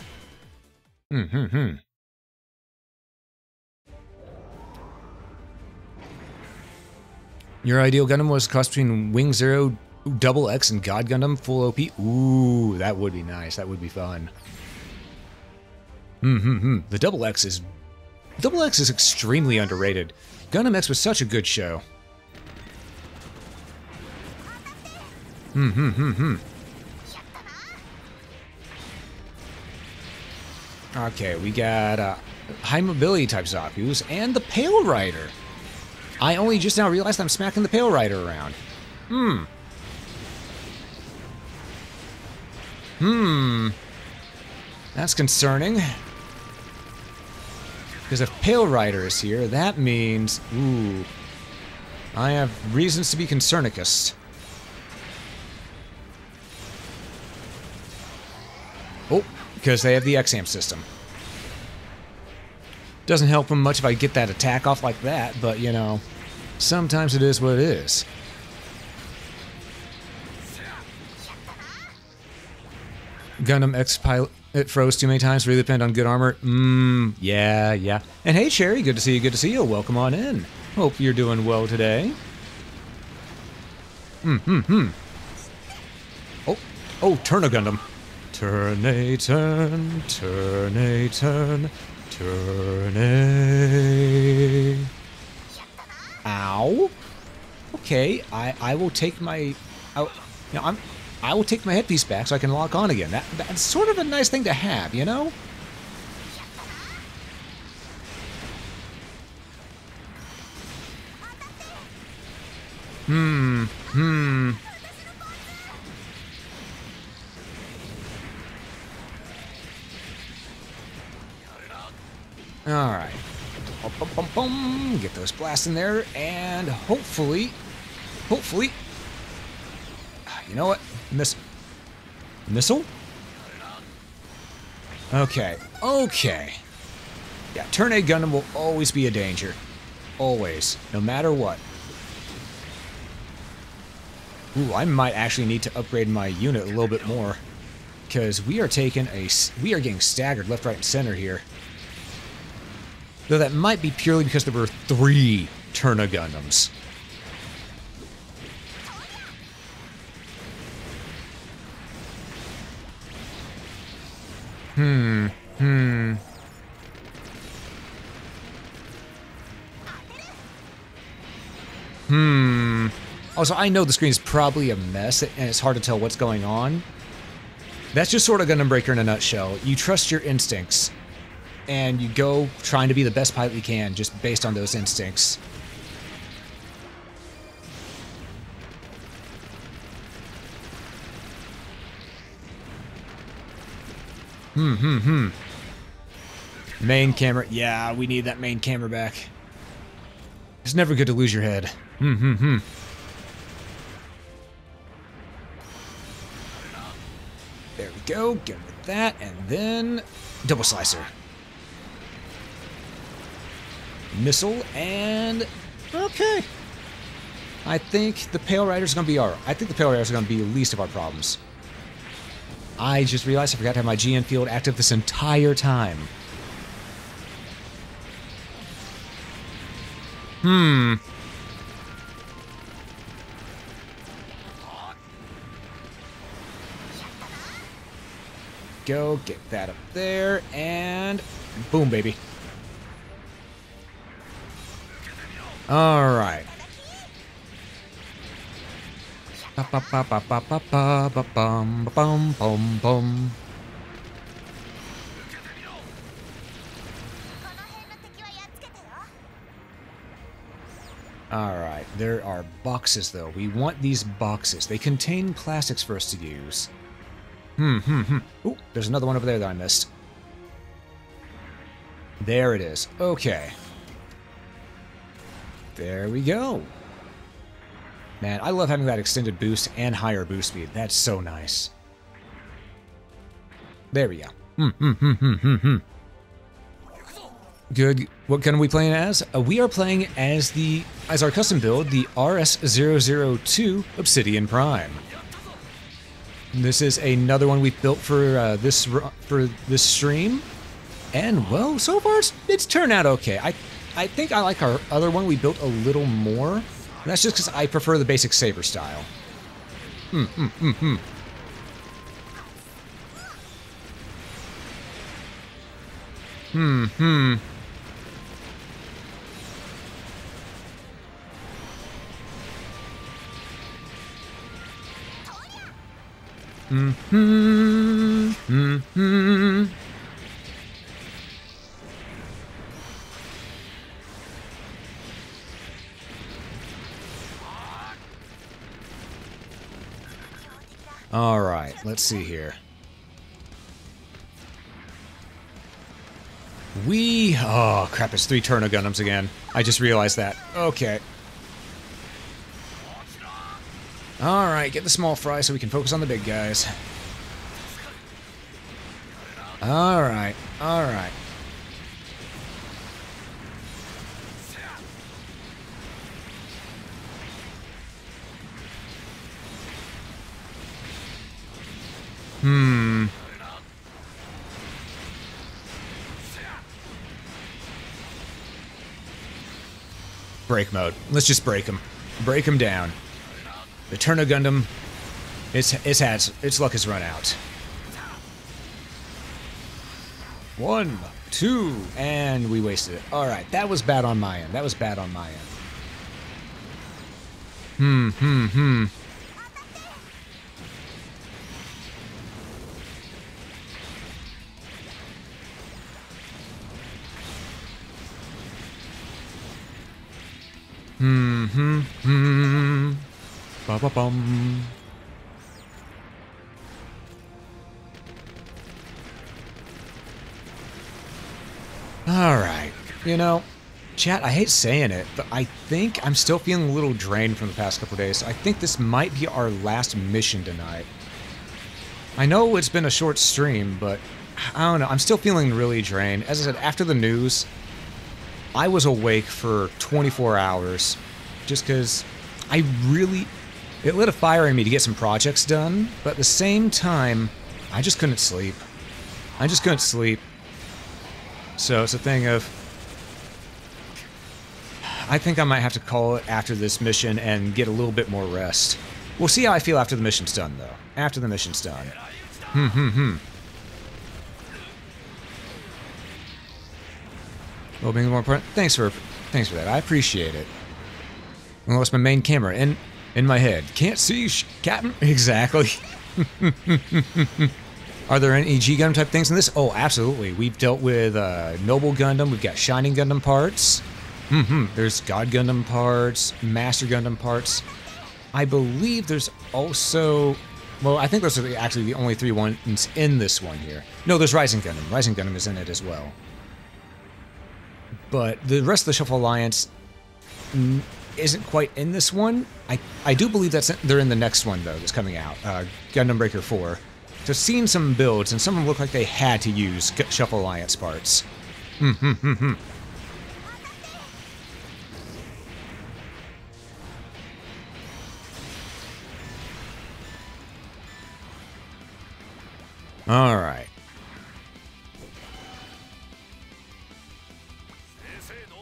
Your ideal Gundam was a cross between Wing Zero, Double X, and God Gundam full OP. Ooh, that would be nice. That would be fun. The Double X is extremely underrated. Gundam X was such a good show. Okay, we got high mobility type Zaku's and the Pale Rider. I only just now realized I'm smacking the Pale Rider around. That's concerning. Because if Pale Rider is here, that means, ooh, I have reasons to be concernicus. Oh, because they have the XAM system. Doesn't help them much if I get that attack off like that, but you know, sometimes it is what it is. Gundam X pilot, it froze too many times, really depend on good armor. Yeah. And hey Cherry, good to see you, welcome on in. Hope you're doing well today. Oh, turn a Gundam. Turn a turn, turn a turn, turn a... Ow. Okay, I will take my... I will take my headpiece back so I can lock on again. That's sort of a nice thing to have, you know? Alright. Get those blasts in there, and hopefully... You know what? Missile? Okay. Yeah, Turn A Gundam will always be a danger. Always. No matter what. Ooh, I might actually need to upgrade my unit a little bit more. Because we are getting staggered left, right, and center here. Though that might be purely because there were 3 Turna Gundams. Also, I know the screen is probably a mess, and it's hard to tell what's going on. That's just sort of Gundam Breaker in a nutshell. You trust your instincts, and you go trying to be the best pilot you can, just based on those instincts. Main camera. Yeah, we need that main camera back. It's never good to lose your head. There we go. Get rid of that, and then double slicer. Missile, and okay. I think the Pale Rider's gonna be I think the Pale Rider's gonna be the least of our problems. I just realized I forgot to have my GN field active this entire time. Go, get that up there, and boom, baby. Alright. Alright, there are boxes though. We want these boxes. They contain plastics for us to use. Ooh, there's another one over there that I missed. There it is. Okay. There we go. Man, I love having that extended boost and higher boost speed. That's so nice. There we go. Good. What gun are we playing as? We are playing as our custom build, the RS-002 Obsidian Prime. This is another one we've built for this stream, and well, so far it's turned out okay. I think I like our other one we built a little more. And that's just because I prefer the basic saber style. All right, let's see here. Oh crap, it's 3 Turner Gundams again. I just realized that. Okay. All right, get the small fry so we can focus on the big guys. All right, all right. Break mode. Let's just break him. Break him down. The Turner Gundam, its luck has run out. 1, 2, and we wasted it. All right, that was bad on my end. That was bad on my end. Ba-ba-bum. All right, you know, chat, I hate saying it, but I think I'm still feeling a little drained from the past couple days. I think this might be our last mission tonight. I know it's been a short stream, but I don't know, I'm still feeling really drained. As I said, after the news, I was awake for 24 hours just because it lit a fire in me to get some projects done, but at the same time, I just couldn't sleep. I just couldn't sleep. So it's a thing of, I think I might have to call it after this mission and get a little bit more rest. We'll see how I feel after the mission's done, though. After the mission's done. Well, being more important. Thanks for that. I appreciate it. I lost my main camera in my head. Can't see, Captain. Exactly. Are there any G Gundam type things in this? Oh, absolutely. We've dealt with Noble Gundam. We've got Shining Gundam parts. There's God Gundam parts, Master Gundam parts. I believe there's also... Well, I think those are actually the only 3 ones in this one here. No, there's Rising Gundam. Rising Gundam is in it as well. But the rest of the Shuffle Alliance isn't quite in this one. I do believe they're in the next one, though, that's coming out. Gundam Breaker 4. So I've seen some builds, and some of them look like they had to use Shuffle Alliance parts. All right.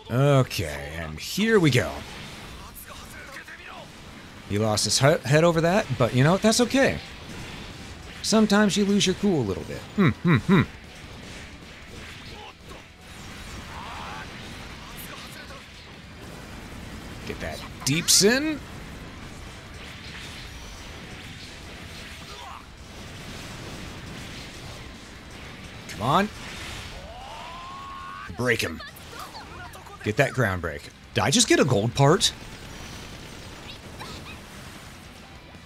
Okay, and here we go. He lost his head over that, but you know, that's okay. Sometimes you lose your cool a little bit. Get that deep sin. Come on. Break him. Get that ground break. Did I just get a gold part?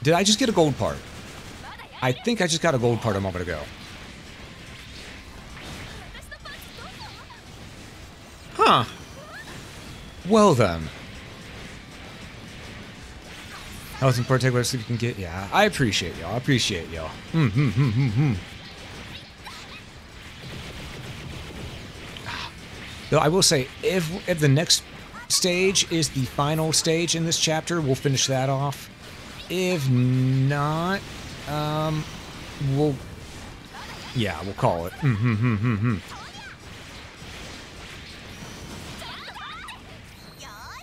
Did I just get a gold part? I think I just got a gold part a moment ago. Huh. Well then. Health in particular so you can get... Yeah, I appreciate y'all. I appreciate y'all. Though I will say, if the next stage is the final stage in this chapter, we'll finish that off. If not, we'll call it.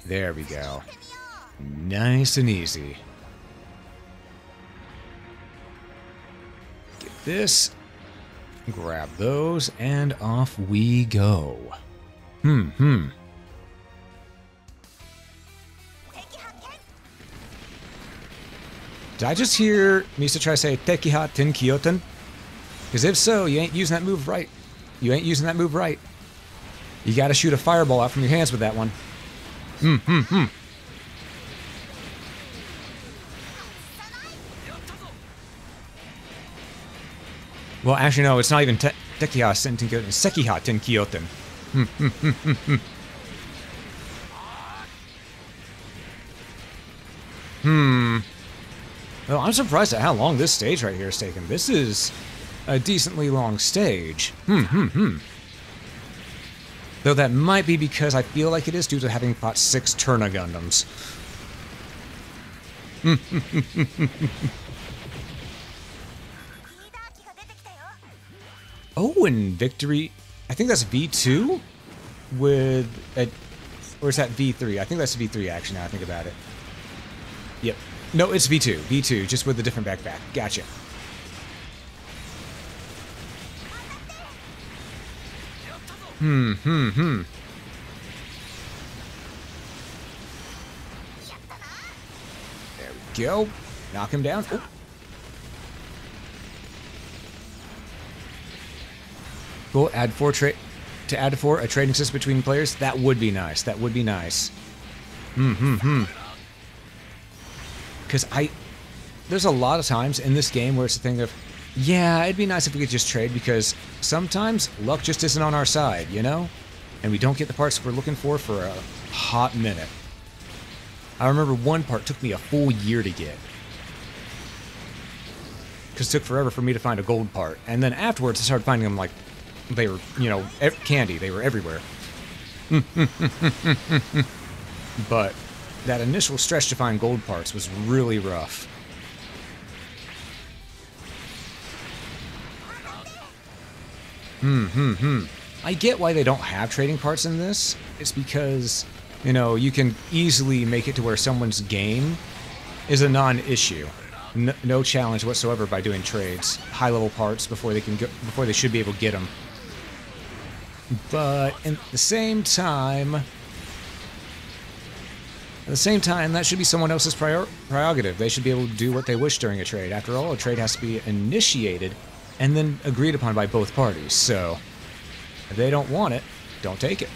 There we go. Nice and easy. Get this. Grab those, and off we go. Did I just hear Misa try to say Tekiha Tenkyoten? Because if so, you ain't using that move right. You ain't using that move right. You gotta shoot a fireball out from your hands with that one. Well, actually, no, it's not even Tekiha Tenkyoten, it's Sekiha Tenkyoten. Well, I'm surprised at how long this stage right here is taking. This is a decently long stage. Though that might be because I feel like it is due to having fought 6 Turna Gundams. Oh, and Victory... I think that's V2? With... or is that V3? I think that's V3, actually, now I think about it. Yep. No, it's V2. V2, just with a different backpack. Gotcha. There we go. Knock him down. Oh. Cool. Add 4 to add 4 a trading system between players. That would be nice. That would be nice. Because there's a lot of times in this game where it's a thing of, yeah, it'd be nice if we could just trade, because sometimes luck just isn't on our side, you know? And we don't get the parts we're looking for a hot minute. I remember one part took me a full year to get. Because it took forever for me to find a gold part. And then afterwards I started finding them like, they were, you know, candy. They were everywhere. But that initial stretch to find gold parts was really rough. I get why they don't have trading parts in this. It's because, you know, you can easily make it to where someone's game is a non-issue. No challenge whatsoever by doing trades. High-level parts before they should be able to get them. But at the same time, that should be someone else's prerogative. They should be able to do what they wish during a trade. After all, a trade has to be initiated and then agreed upon by both parties. So, if they don't want it, don't take it.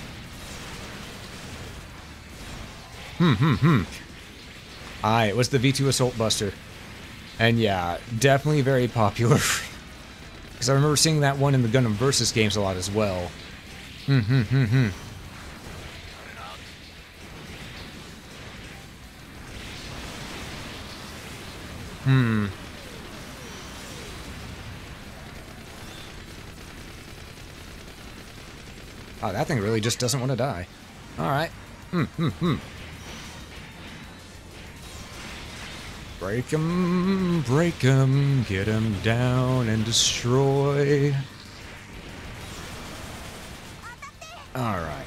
It was the V2 Assault Buster. And yeah, definitely very popular. Because I remember seeing that one in the Gundam Versus games a lot as well. Oh, that thing really just doesn't want to die. Alright. Break 'em, get 'em down and destroy. Alright.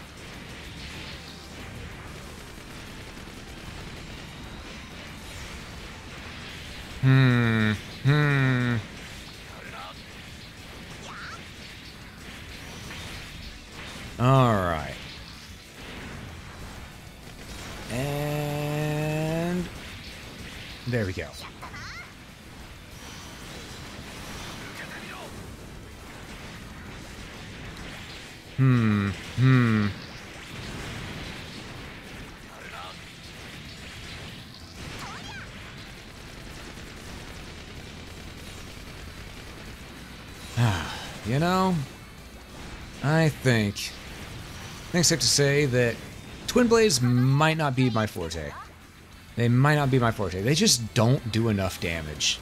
Alright. And there we go. You know, I think it's safe to say that Twin Blades might not be my forte. They might not be my forte. They just don't do enough damage.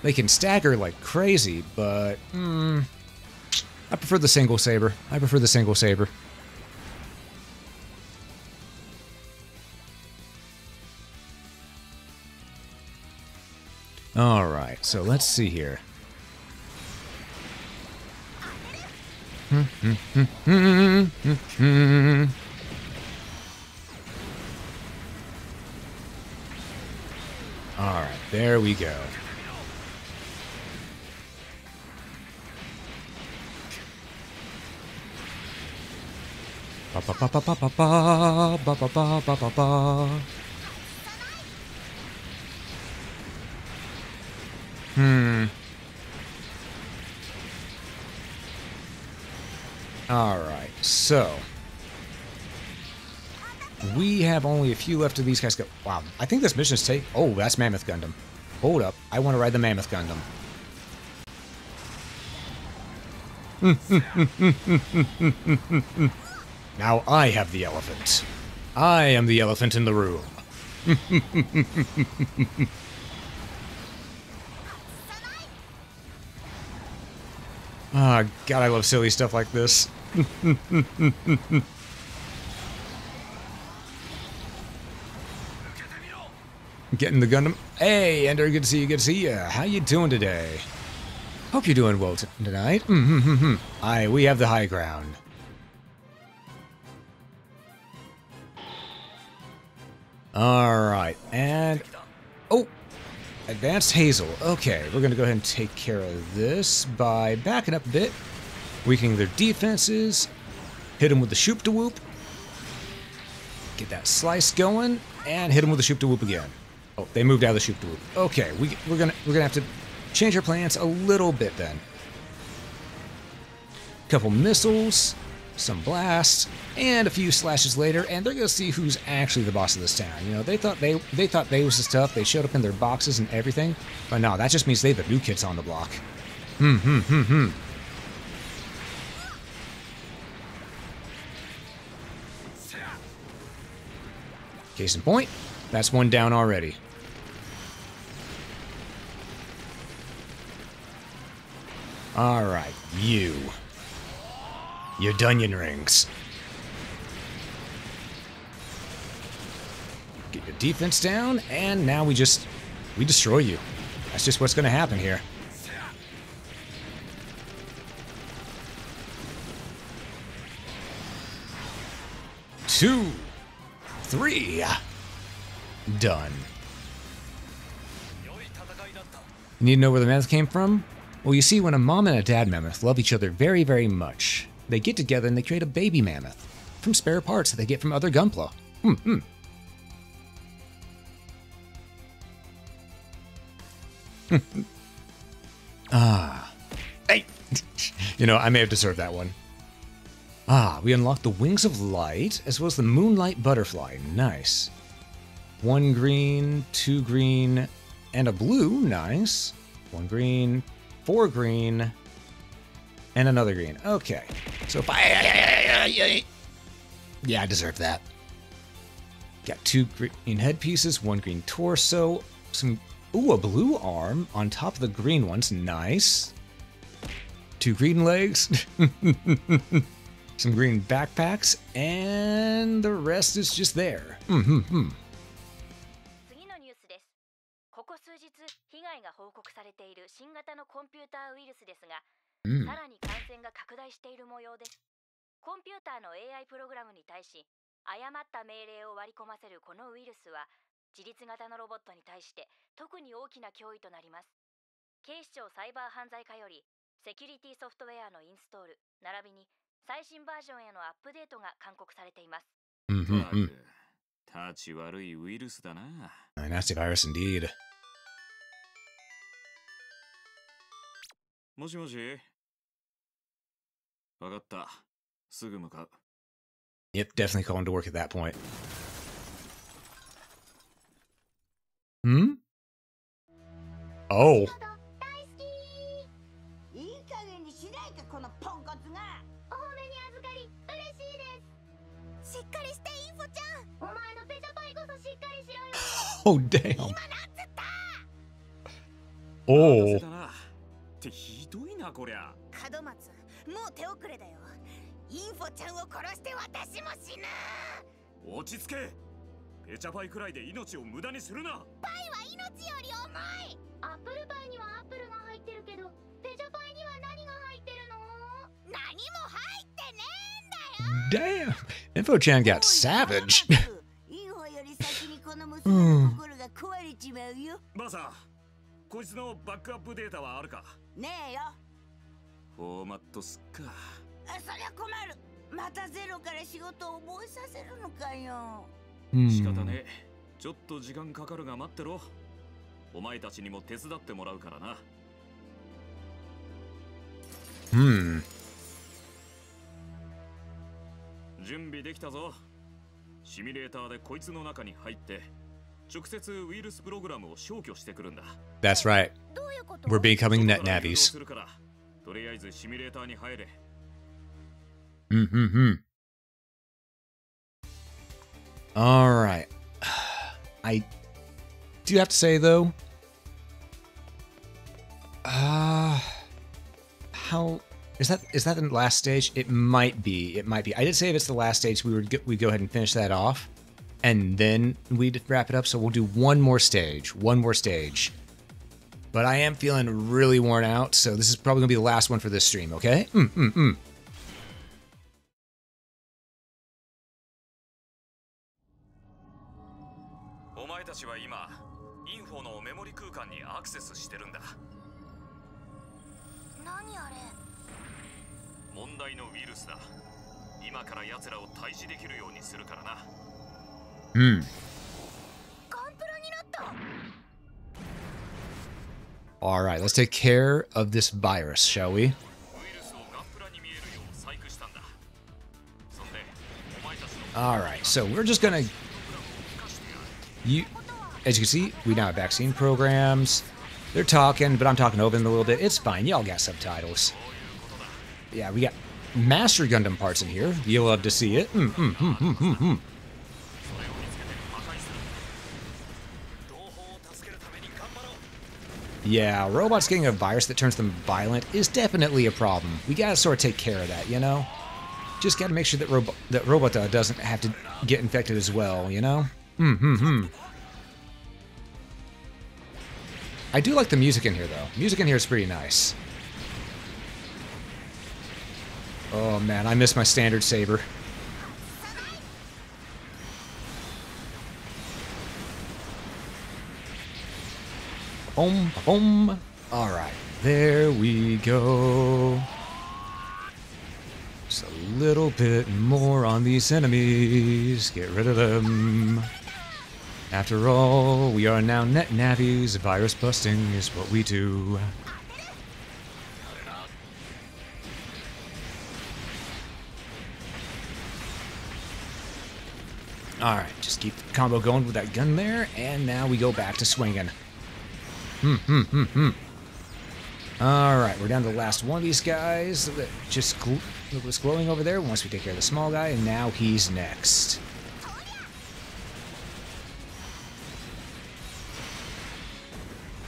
They can stagger like crazy, but I prefer the single saber. I prefer the single saber. Alright, so let's see here. Alright, there we go. Ba ba ba ba ba ba ba ba ba ba ba ba ba. Alright, so we have only a few left of these guys go. Wow, I think this mission is take. Oh, that's Mammoth Gundam. Hold up, I want to ride the Mammoth Gundam. Now I have the elephant. I am the elephant in the room. Ah, oh, God, I love silly stuff like this. Getting the Gundam. Hey, Ender, good to see you, good to see you. How you doing today? Hope you're doing well tonight. Aye, we have the high ground. Alright, and... Oh! Advanced Hazel. Okay, we're gonna go ahead and take care of this by backing up a bit, weakening their defenses, hit them with the shoop-de-whoop, get that slice going, and hit them with the shoop-de-whoop again. Oh, they moved out of the shoop-de-whoop. Okay, we're gonna have to change our plans a little bit then. Couple missiles, some blasts, and a few slashes later, and they're gonna see who's actually the boss of this town. You know, they thought they was the stuff. They showed up in their boxes and everything, but no, that just means they the new kids on the block. Case in point, that's one down already. All right, you. Your Dunyan rings. Get your defense down, and now we destroy you. That's just what's gonna happen here. Two, three, done. You need to know where the mammoth came from? Well, you see, when a mom and a dad mammoth love each other very, very much, they get together and they create a baby mammoth from spare parts that they get from other Gunpla. Hey! You know, I may have deserved that one. We unlocked the Wings of Light, as well as the Moonlight Butterfly. Nice. 1 green, 2 green, and a blue. Nice. 1 green, 4 green, and another green. Okay. So if yeah, I deserve that. Got 2 green headpieces, 1 green torso, a blue arm on top of the green ones. Nice. 2 green legs. Some green backpacks, and the rest is just there. 次のニュースです。ここ数日、被害が報告されている新型のコンピューターウイルスですが、さらに感染が拡大している模様です。コンピューターの AI プログラムに対し、誤った命令を割り込ませるこのウイルスは、自律型のロボットに対して特に大きな脅威となります。警視庁サイバー犯罪課より、セキュリティソフトウェアのインストール、並びに最新バージョンへのアップデートが勧告されています。立ち悪いウイルスだな。A nasty virus indeed. もしもし。わかった。すぐ向かう。Yep, definitely calling to work at that point. Oh. いい加減にしないか、このポンコツが。お褒めに預かり嬉しいです。しっかりしてインフォちゃん。お前のペチャパイこそしっかりしろよ。Oh damn. 今なんつった。Oh. ってひどいなこりゃ。門松、もう手遅れだよ。インフォちゃんを殺して私も死ぬ。落ち着け。ペチャパイくらいで命を無駄にするな。パイは命より重い。アップルパイにはアップルが入ってるけど、ペジャパイには何が入ってるの？何も入ってねえんだよ。 Damn, Info-chan got savage. インフォより先にこの娘の心が壊れちまうよ。バーサー、こいつのバックアップデータはあるか？ねえよ。フォーマットすっか。そりゃ困る。またゼロから仕事を覚えさせるのかよ。仕方ねえ。ちょっと時間かかるが待ってろ。お前たちにも手伝ってもらうからな。準備できたぞ。シミュレーターでこいつの中に入って直接ウイルスプログラムを消去してくるんだ。 That's right. どういうこと？ We're becoming net 外から誘導 navies. するからとりあえずシミュレーターに入れ。All right. I do have to say though, how is that? Is that the last stage? It might be. It might be. I did say if it's the last stage, we'd go ahead and finish that off, and then we'd wrap it up. So we'll do one more stage. But I am feeling really worn out, so this is probably gonna be the last one for this stream. Okay? お前たちは今インフォのメモリ空間にアクセスしてるんだ。何あれ？問題のウイルスだ。今から奴らを退治できるようにするからな。ガンプラになった。 All right, let's take care of this virus, shall we? ウイルスをガンプラに見えるよう細工したんだ。そんでお前たちの All right, so we're just gonna as you can see, we now have vaccine programs. They're talking, but I'm talking over them a little bit. It's fine. Y'all got subtitles. Yeah, we got Master Gundam parts in here. You'll love to see it. Yeah, robots getting a virus that turns them violent is definitely a problem. We gotta sort of take care of that, you know? Just gotta make sure that Robota doesn't have to get infected as well, you know? I do like the music in here, though. Music in here is pretty nice. Oh, man, I miss my standard saber. Boom, boom. All right, there we go. Just a little bit more on these enemies. Get rid of them. After all, we are now net navies. Virus busting is what we do. Alright, just keep the combo going with that gun there, and now we go back to swinging. Alright, we're down to the last one of these guys. Just was glowing over there once we take care of the small guy, and now he's next.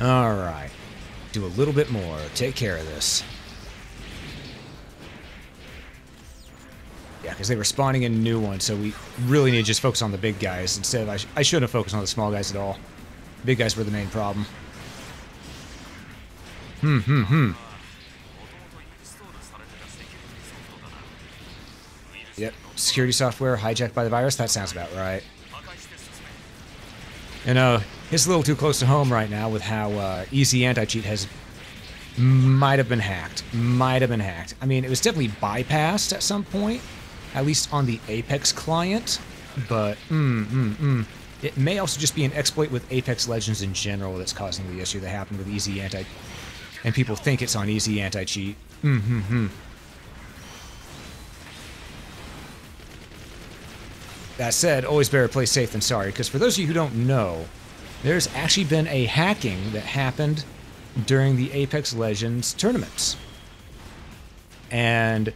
Alright, do a little bit more. Take care of this. Yeah, because they were spawning in new ones, so we really need to just focus on the big guys instead of... I shouldn't have focused on the small guys at all. Big guys were the main problem. Yep, security software hijacked by the virus. That sounds about right. You know, it's a little too close to home right now with how easy anti-cheat has... might have been hacked. I mean, it was definitely bypassed at some point, at least on the Apex client, but it may also just be an exploit with Apex Legends in general that's causing the issue that happened with easy anti... and people think it's on easy anti-cheat. That said, always better play safe than sorry, because for those of you who don't know, there's actually been a hacking that happened during the Apex Legends tournaments. And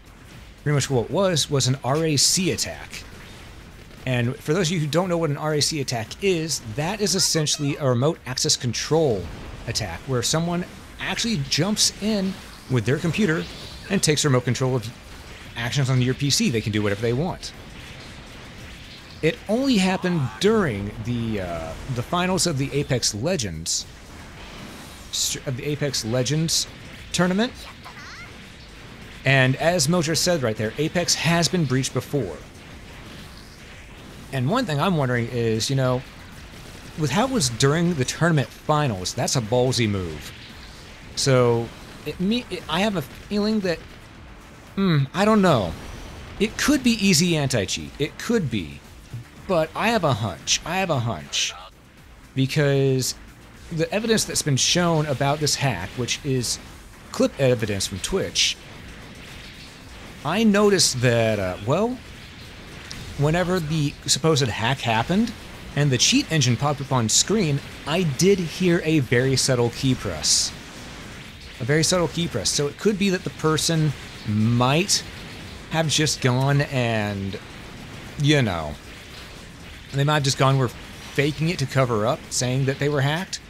pretty much what it was an RAC attack. And for those of you who don't know what an RAC attack is, that is essentially a remote access control attack, where someone actually jumps in with their computer, and takes remote control of actions on your PC. They can do whatever they want. It only happened during the finals of the Apex Legends tournament. And as Mojo said right there, Apex has been breached before. And one thing I'm wondering is, you know, with how it was during the tournament finals, that's a ballsy move. So, I have a feeling that, I don't know. It could be easy anti-cheat. It could be. But I have a hunch. Because the evidence that's been shown about this hack, which is clip evidence from Twitch, I noticed that, well, whenever the supposed hack happened and the cheat engine popped up on screen, I did hear a very subtle key press. So it could be that the person might have just gone and, you know, they might have just gone, we're faking it to cover up, saying that they were hacked.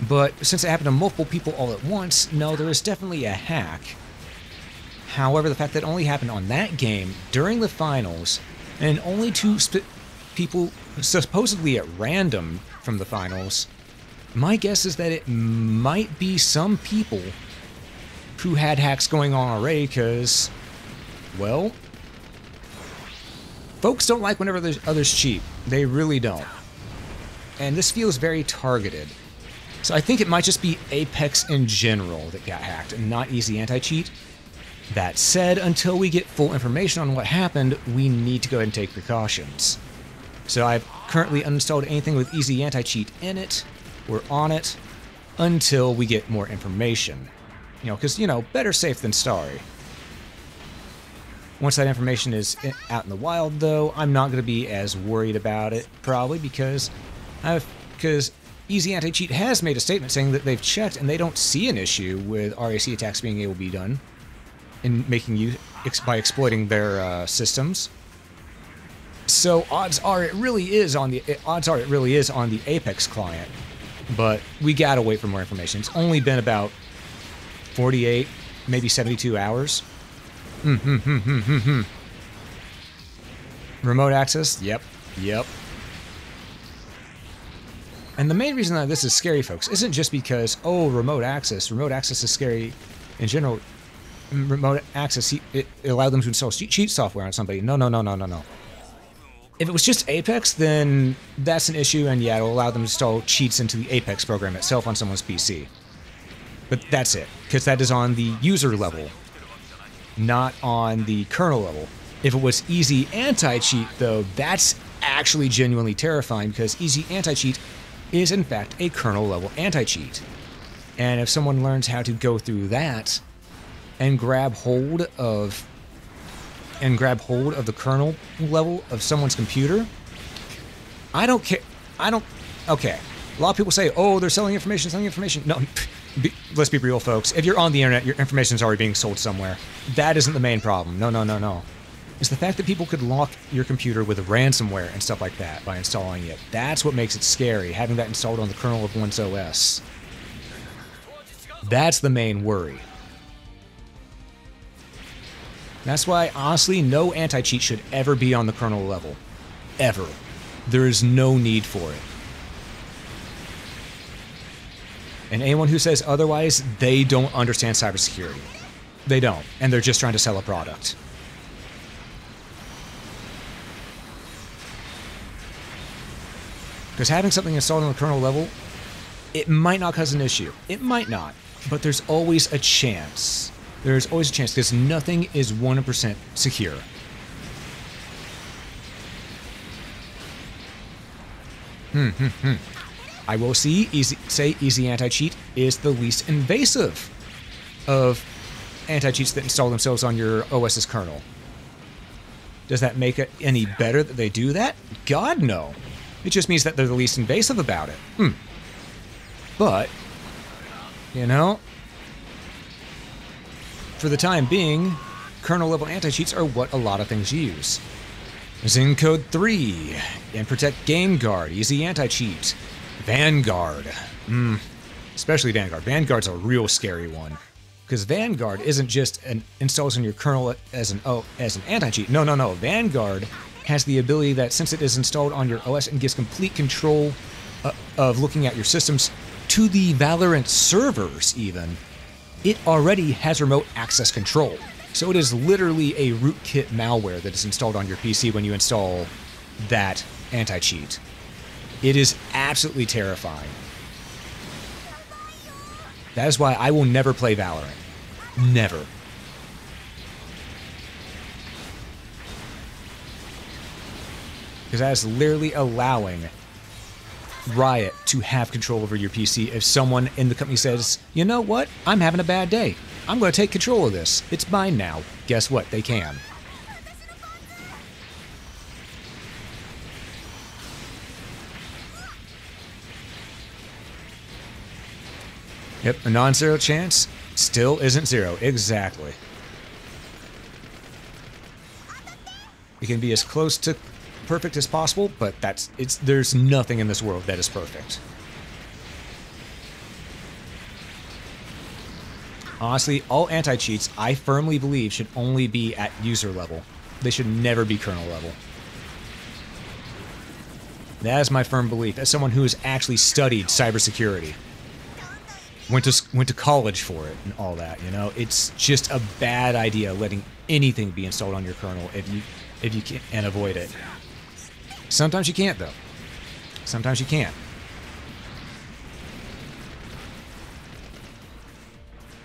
But since it happened to multiple people all at once, no, there is definitely a hack. However, the fact that it only happened on that game during the finals, and only two people supposedly at random from the finals, my guess is that it might be some people who had hacks going on already, because, well, folks don't like whenever others cheat. They really don't. And this feels very targeted. So I think it might just be Apex in general that got hacked, and not easy anti-cheat. That said, until we get full information on what happened, we need to go ahead and take precautions. So I've currently uninstalled anything with easy anti-cheat in it, or on it, until we get more information. You know, because, you know, better safe than sorry. Once that information is out in the wild, though, I'm not going to be as worried about it, probably, because Easy Anti-Cheat has made a statement saying that they've checked and they don't see an issue with RAC attacks being able to be done in making use by exploiting their systems. So odds are it really is on the Apex client, but we gotta wait for more information. It's only been about 48, maybe 72 hours. Remote access? Yep. And the main reason that this is scary, folks, isn't just because, oh, remote access is scary in general. Remote access, it allowed them to install cheat software on somebody. No. If it was just Apex, then that's an issue, and yeah, it'll allow them to install cheats into the Apex program itself on someone's PC. But that's it, because that is on the user level, not on the kernel level. If it was easy anti-cheat, though, that's actually genuinely terrifying, because easy anti-cheat is, in fact, a kernel-level anti-cheat. And if someone learns how to go through that and grab hold of the kernel level of someone's computer, I don't care. Okay. A lot of people say, oh, they're selling information. No, let's be real, folks. If you're on the internet, your information's already being sold somewhere. That isn't the main problem. No. It's the fact that people could lock your computer with ransomware and stuff like that by installing it. That's what makes it scary, having that installed on the kernel of one's OS. That's the main worry. That's why, honestly, no anti-cheat should ever be on the kernel level. Ever. There is no need for it. And anyone who says otherwise, they don't understand cybersecurity. They don't, and they're just trying to sell a product. Because having something installed on the kernel level, it might not cause an issue. It might not, but there's always a chance. There's always a chance, because nothing is 100% secure. I will say easy anti-cheat is the least invasive of anti-cheats that install themselves on your OS's kernel. Does that make it any better that they do that? God, no. It just means that they're the least invasive about it. But, you know, for the time being, kernel-level anti-cheats are what a lot of things use. Zencode 3, and Protect Game Guard, easy anti-cheat. Vanguard. Especially Vanguard. Vanguard's a real scary one. Because Vanguard isn't just installs on your kernel as an anti-cheat. No, no, no. Vanguard has the ability that since it is installed on your OS and gives complete control of looking at your systems to the Valorant servers even, it already has remote access control. So it is literally a rootkit malware that is installed on your PC when you install that anti-cheat. It is absolutely terrifying. That is why I will never play Valorant. Never. Because that is literally allowing Riot to have control over your PC if someone in the company says, you know what, I'm having a bad day. I'm going to take control of this. It's mine now. Guess what? They can. Yep, a non-zero chance still isn't zero. Exactly. It can be as close to perfect as possible, but there's nothing in this world that is perfect. Honestly, all anti-cheats, I firmly believe, should only be at user level. They should never be kernel level. That is my firm belief, as someone who has actually studied cybersecurity. Went to college for it and all that, you know? It's just a bad idea letting anything be installed on your kernel if you can't avoid it. Sometimes you can't, though. Sometimes you can't.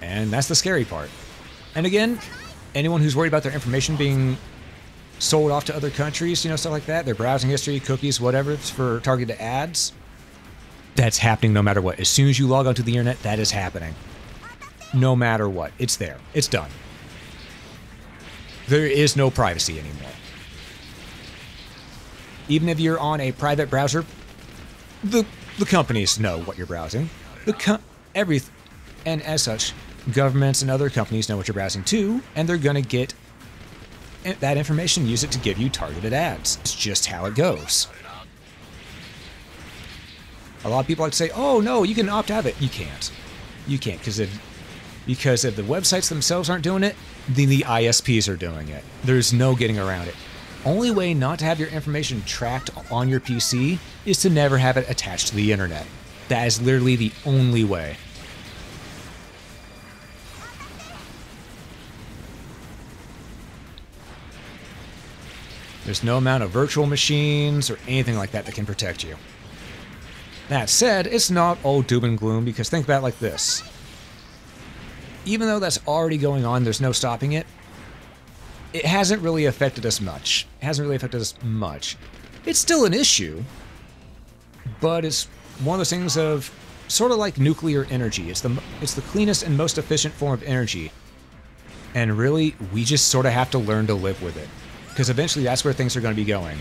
And that's the scary part. And again, anyone who's worried about their information being sold off to other countries, you know, stuff like that, their browsing history, cookies, whatever, it's for targeted ads, that's happening no matter what. As soon as you log onto the internet, that is happening. No matter what. It's there. It's done. There is no privacy anymore. Even if you're on a private browser, the companies know what you're browsing. And as such, governments and other companies know what you're browsing too, and they're going to get that information, use it to give you targeted ads. It's just how it goes. A lot of people like to say, oh no, you can opt out of it. You can't. You can't, because if the websites themselves aren't doing it, then the ISPs are doing it. There's no getting around it. Only way not to have your information tracked on your PC is to never have it attached to the internet. That is literally the only way. There's no amount of virtual machines or anything like that that can protect you. That said, it's not all doom and gloom, because think about it like this. Even though that's already going on, there's no stopping it. It hasn't really affected us much. It hasn't really affected us much. It's still an issue, but it's one of those things of sort of like nuclear energy. It's the cleanest and most efficient form of energy. And really, we just sort of have to learn to live with it, because eventually that's where things are going to be going.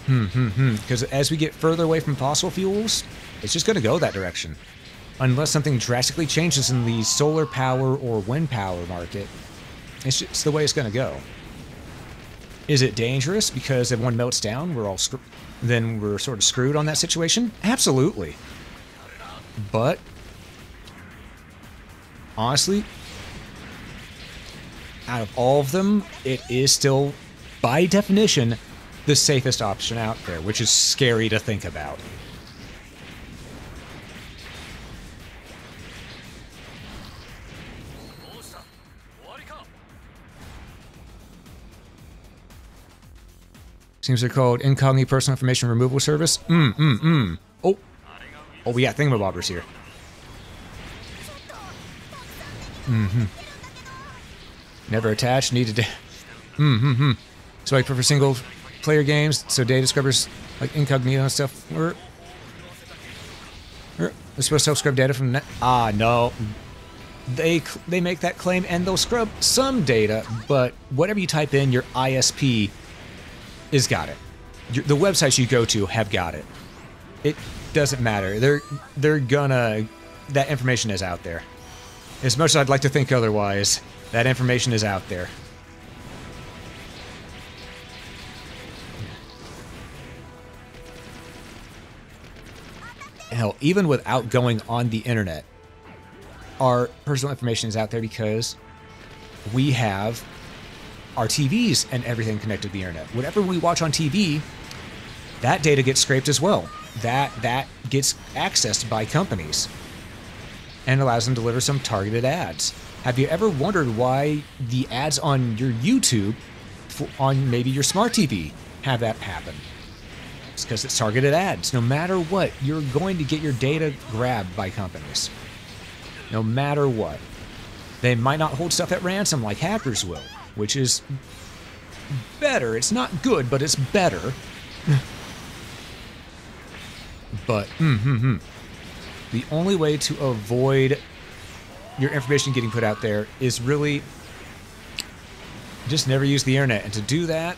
Because as we get further away from fossil fuels, it's just going to go that direction. Unless something drastically changes in the solar power or wind power market, it's just the way it's going to go. Is it dangerous because if one melts down, then we're sort of screwed on that situation? Absolutely. But honestly, out of all of them, it is still, by definition, the safest option out there, which is scary to think about. Seems they're called Incognito Personal Information Removal Service. Oh, we got thingamabobbers here. Never attached, needed to... So I prefer single player games, so data scrubbers like Incognito and stuff. They're supposed to help scrub data from the net. Ah, no. They make that claim, and they'll scrub some data, but whatever you type in, your ISP has got it. The websites you go to have got it. It doesn't matter. They're gonna... That information is out there. As much as I'd like to think otherwise, that information is out there. hell, even without going on the internet, our personal information is out there because we have our TVs and everything connected to the internet. Whatever we watch on TV, that data gets scraped as well. That gets accessed by companies and allows them to deliver some targeted ads. Have you ever wondered why the ads on your YouTube, on maybe your smart TV, have that happen? It's because it's targeted ads. No matter what, you're going to get your data grabbed by companies. No matter what. They might not hold stuff at ransom like hackers will, which is better. It's not good, but it's better. But, the only way to avoid your information getting put out there is really just never use the internet. And to do that,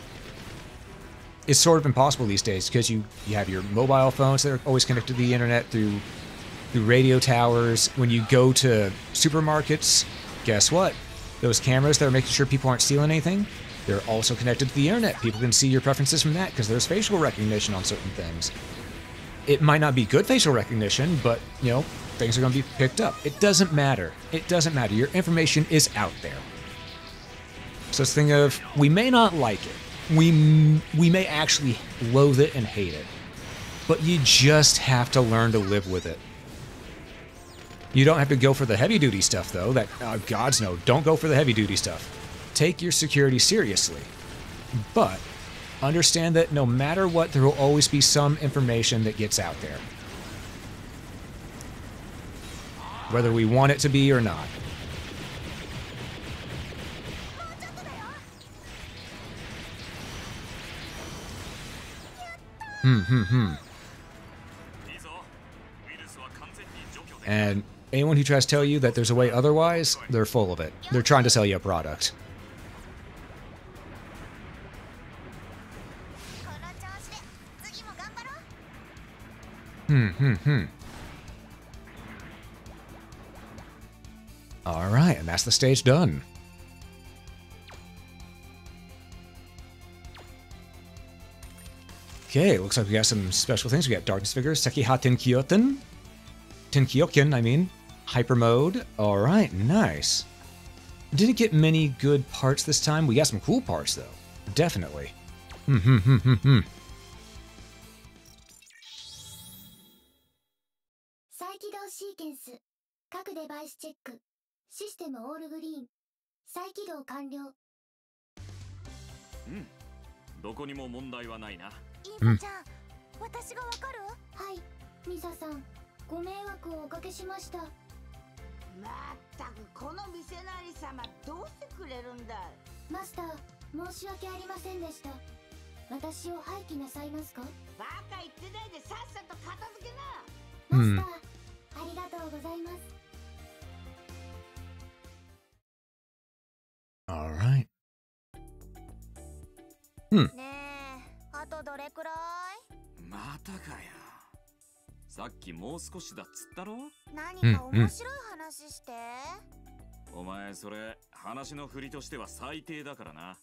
it's sort of impossible these days because you have your mobile phones that are always connected to the internet through radio towers. When you go to supermarkets, guess what? Those cameras that are making sure people aren't stealing anything, they're also connected to the internet. People can see your preferences from that because there's facial recognition on certain things. It might not be good facial recognition, but, you know, things are going to be picked up. It doesn't matter. It doesn't matter. Your information is out there. So this thing of, we may not like it. We may actually loathe it and hate it. But you just have to learn to live with it. You don't have to go for the heavy-duty stuff, though. That, gods no, don't go for the heavy-duty stuff. Take your security seriously. But understand that no matter what, there will always be some information that gets out there. Whether we want it to be or not. And anyone who tries to tell you that there's a way otherwise, they're full of it. They're trying to sell you a product. Alright, and that's the stage done. Okay, looks like we got some special things. We got Darkness Figures, Sekiha Tenkyoken, I mean. Hyper Mode. Alright, nice. Didn't get many good parts this time. We got some cool parts, though. Definitely. どこにも問題はないな。インパちゃん、私がわかる？はい、ミサさん、ご迷惑をおかけしました。まったくこの店のありさまどうしてくれるんだ。マスター、申し訳ありませんでした。私を廃棄なさいますか？バカ言ってないでさっさと片付けな。マスター、ありがとうございます。Alright. ねえ、あとどれくらい？またかよ。さっきもう少しだっつったろ？何か面白い話して。お前それ話の振りとしては最低だからな。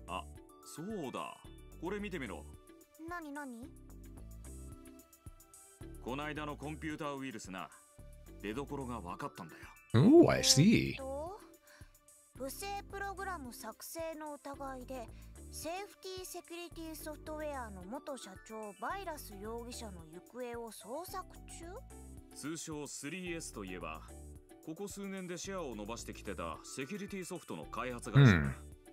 あ、そうだ。これ見てみろ。何？こないだのコンピューターウイルスな。出どころが分かったんだよ。Oh, I see. 不正プログラム作成の疑いでセーフティーセキュリティソフトウェアの元社長バイラス容疑者の行方を捜索中。通称 3S といえばここ数年でシェアを伸ばしてきてたセキュリティソフトの開発会社だ。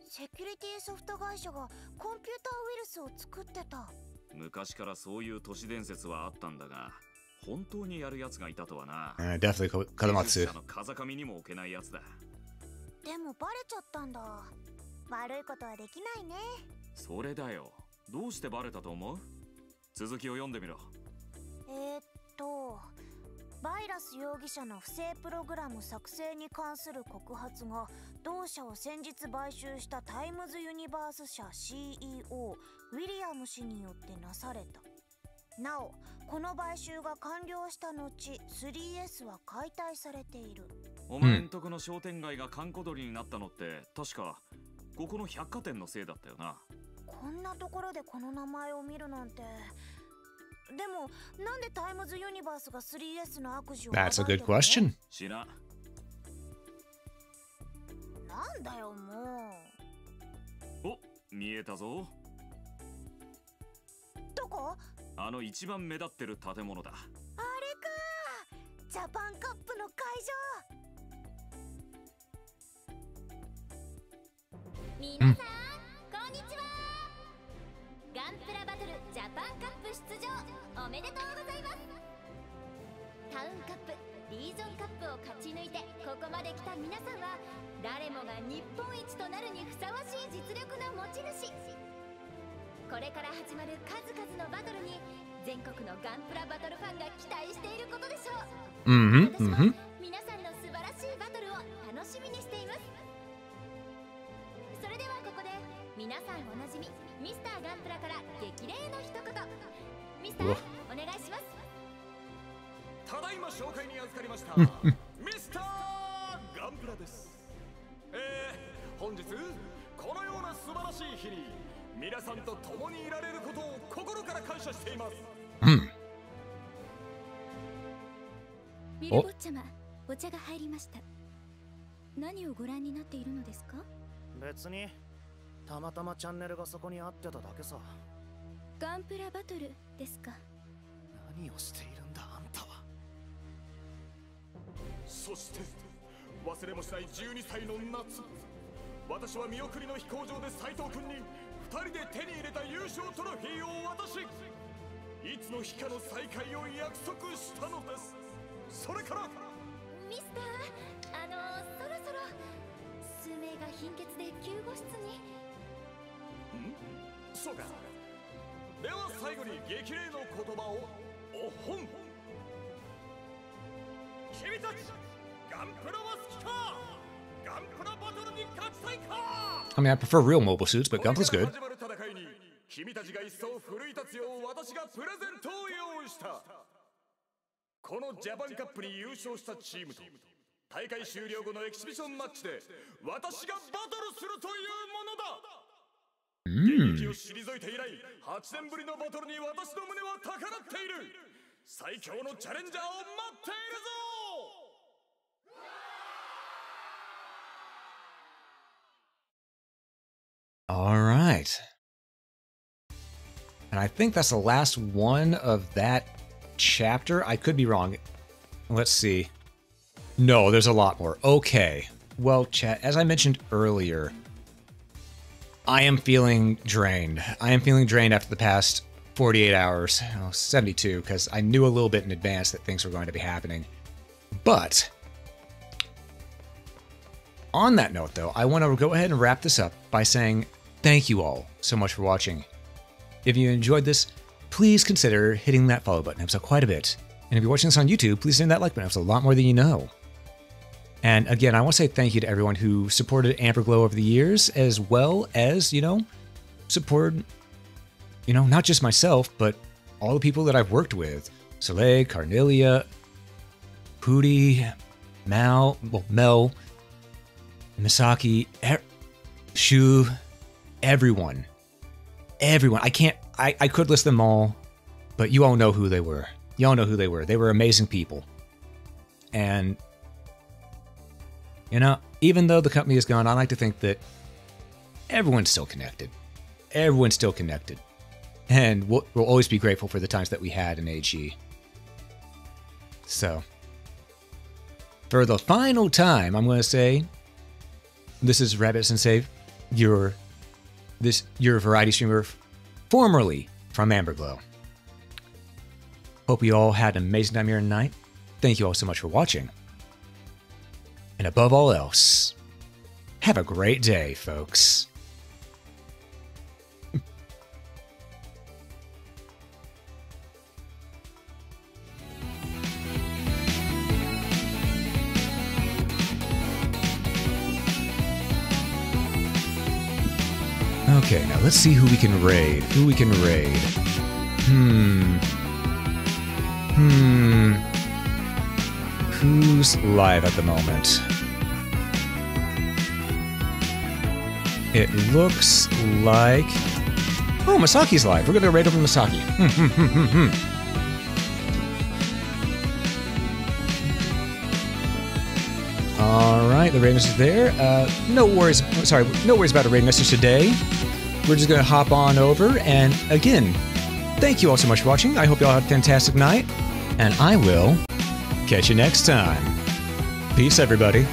セキュリティソフト会社がコンピューターウイルスを作ってた。昔からそういう都市伝説はあったんだが本当にやるやつがいたとはな。Definitely Karamatsu. 風上にも置けないやつだ。でもバレちゃったんだ。悪いことはできないね。それだよ。どうしてバレたと思う？続きを読んでみろ。バイラス容疑者の不正プログラム作成に関する告発が同社を先日買収したタイムズユニバース社 CEO ウィリアム氏によってなされた。なお、この買収が完了した後 3S は解体されている。お前んとこの商店街が閑古鳥になったのって確かここの百貨店のせいだったよな。こんなところでこの名前を見るなんて。でもなんでタイムズユニバースが 3S の悪事を That's a good question. 知らん。なんだよもお、見えたぞ。う。どこ？あの一番目立ってる建物だ。あれか。ジャパンカップの会場。皆さん、こんにちは。ガンプラバトルジャパンカップ出場おめでとうございます。タウンカップ、リージョンカップを勝ち抜いてここまで来た皆さんは誰もが日本一となるにふさわしい実力の持ち主。これから始まる数々のバトルに全国のガンプラバトルファンが期待していることでしょう。私は皆さんの素晴らしいバトルを楽しみにしています。それではここで皆さんおなじみミスターガンプラから激励の一言。ミスターお願いします。ただいま紹介に預かりましたミスターガンプラです。本日このような素晴らしい日に皆さんと共にいられることを心から感謝しています。ビルボッチャマ、お茶が入りました。何をご覧になっているのですか？別にたまたまチャンネルがそこにあってただけさ。ガンプラバトルですか？何をしているんだあんたは。そして忘れもしない12歳の夏、私は見送りの飛行場で斉藤君に2人で手に入れた優勝トロフィーを渡し、いつの日かの再会を約束したのです。それからミスター、そろそろ数名が貧血で救護室に。そうか。では最後に激励の言葉をお本。君たちガンプラは好きか？ガンプラバトルに勝ちたいか？ I mean, I prefer real mobile suits, but Gunpla's good. 始まる戦いに君たちが一層奮い立つよう私がプレゼントを用意した。このジャパンカップに優勝したチームと大会終了後のエキシビションマッチで私がバトルするというものだ。現役を退いて以来8年ぶりのバトルに私の胸は高鳴っている。最強のチャレンジャーを待っているぞ。All right. And I think that's the last one of that chapter. I could be wrong. Let's see. No, there's a lot more. Okay. Well, chat, as I mentioned earlier, I am feeling drained. I am feeling drained after the past 48 hours. Oh, 72, because I knew a little bit in advance that things were going to be happening. But on that note, though, I want to go ahead and wrap this up by saying thank you all so much for watching. If you enjoyed this, please consider hitting that follow button. It helps out quite a bit. And if you're watching this on YouTube, please hit that like button. It helps a lot more than you know. And again, I want to say thank you to everyone who supported Amberglow over the years, as well as, supported, not just myself, but all the people that I've worked with. Soleil, Carnelia, Pooty, Mel, Misaki, Shu, everyone. I could list them all, but you all know who they were. You all know who they were. They were amazing people. And, even though the company is gone, I like to think that everyone's still connected. Everyone's still connected. And we'll always be grateful for the times that we had in AG. So, for the final time, I'm going to say, this is Rabbit Sensei, your variety streamer, formerly from Amberglow. Hope you all had an amazing time here tonight. Thank you all so much for watching. And above all else, have a great day, folks. Okay, now let's see who we can raid. Who's live at the moment? It looks like... Oh, Masaki's live. We're gonna raid over Masaki. right, the raid message there. No worries about a raid message today. We're just gonna hop on over, and again, thank you all so much for watching. I hope you all had a fantastic night, and I will catch you next time. Peace, everybody.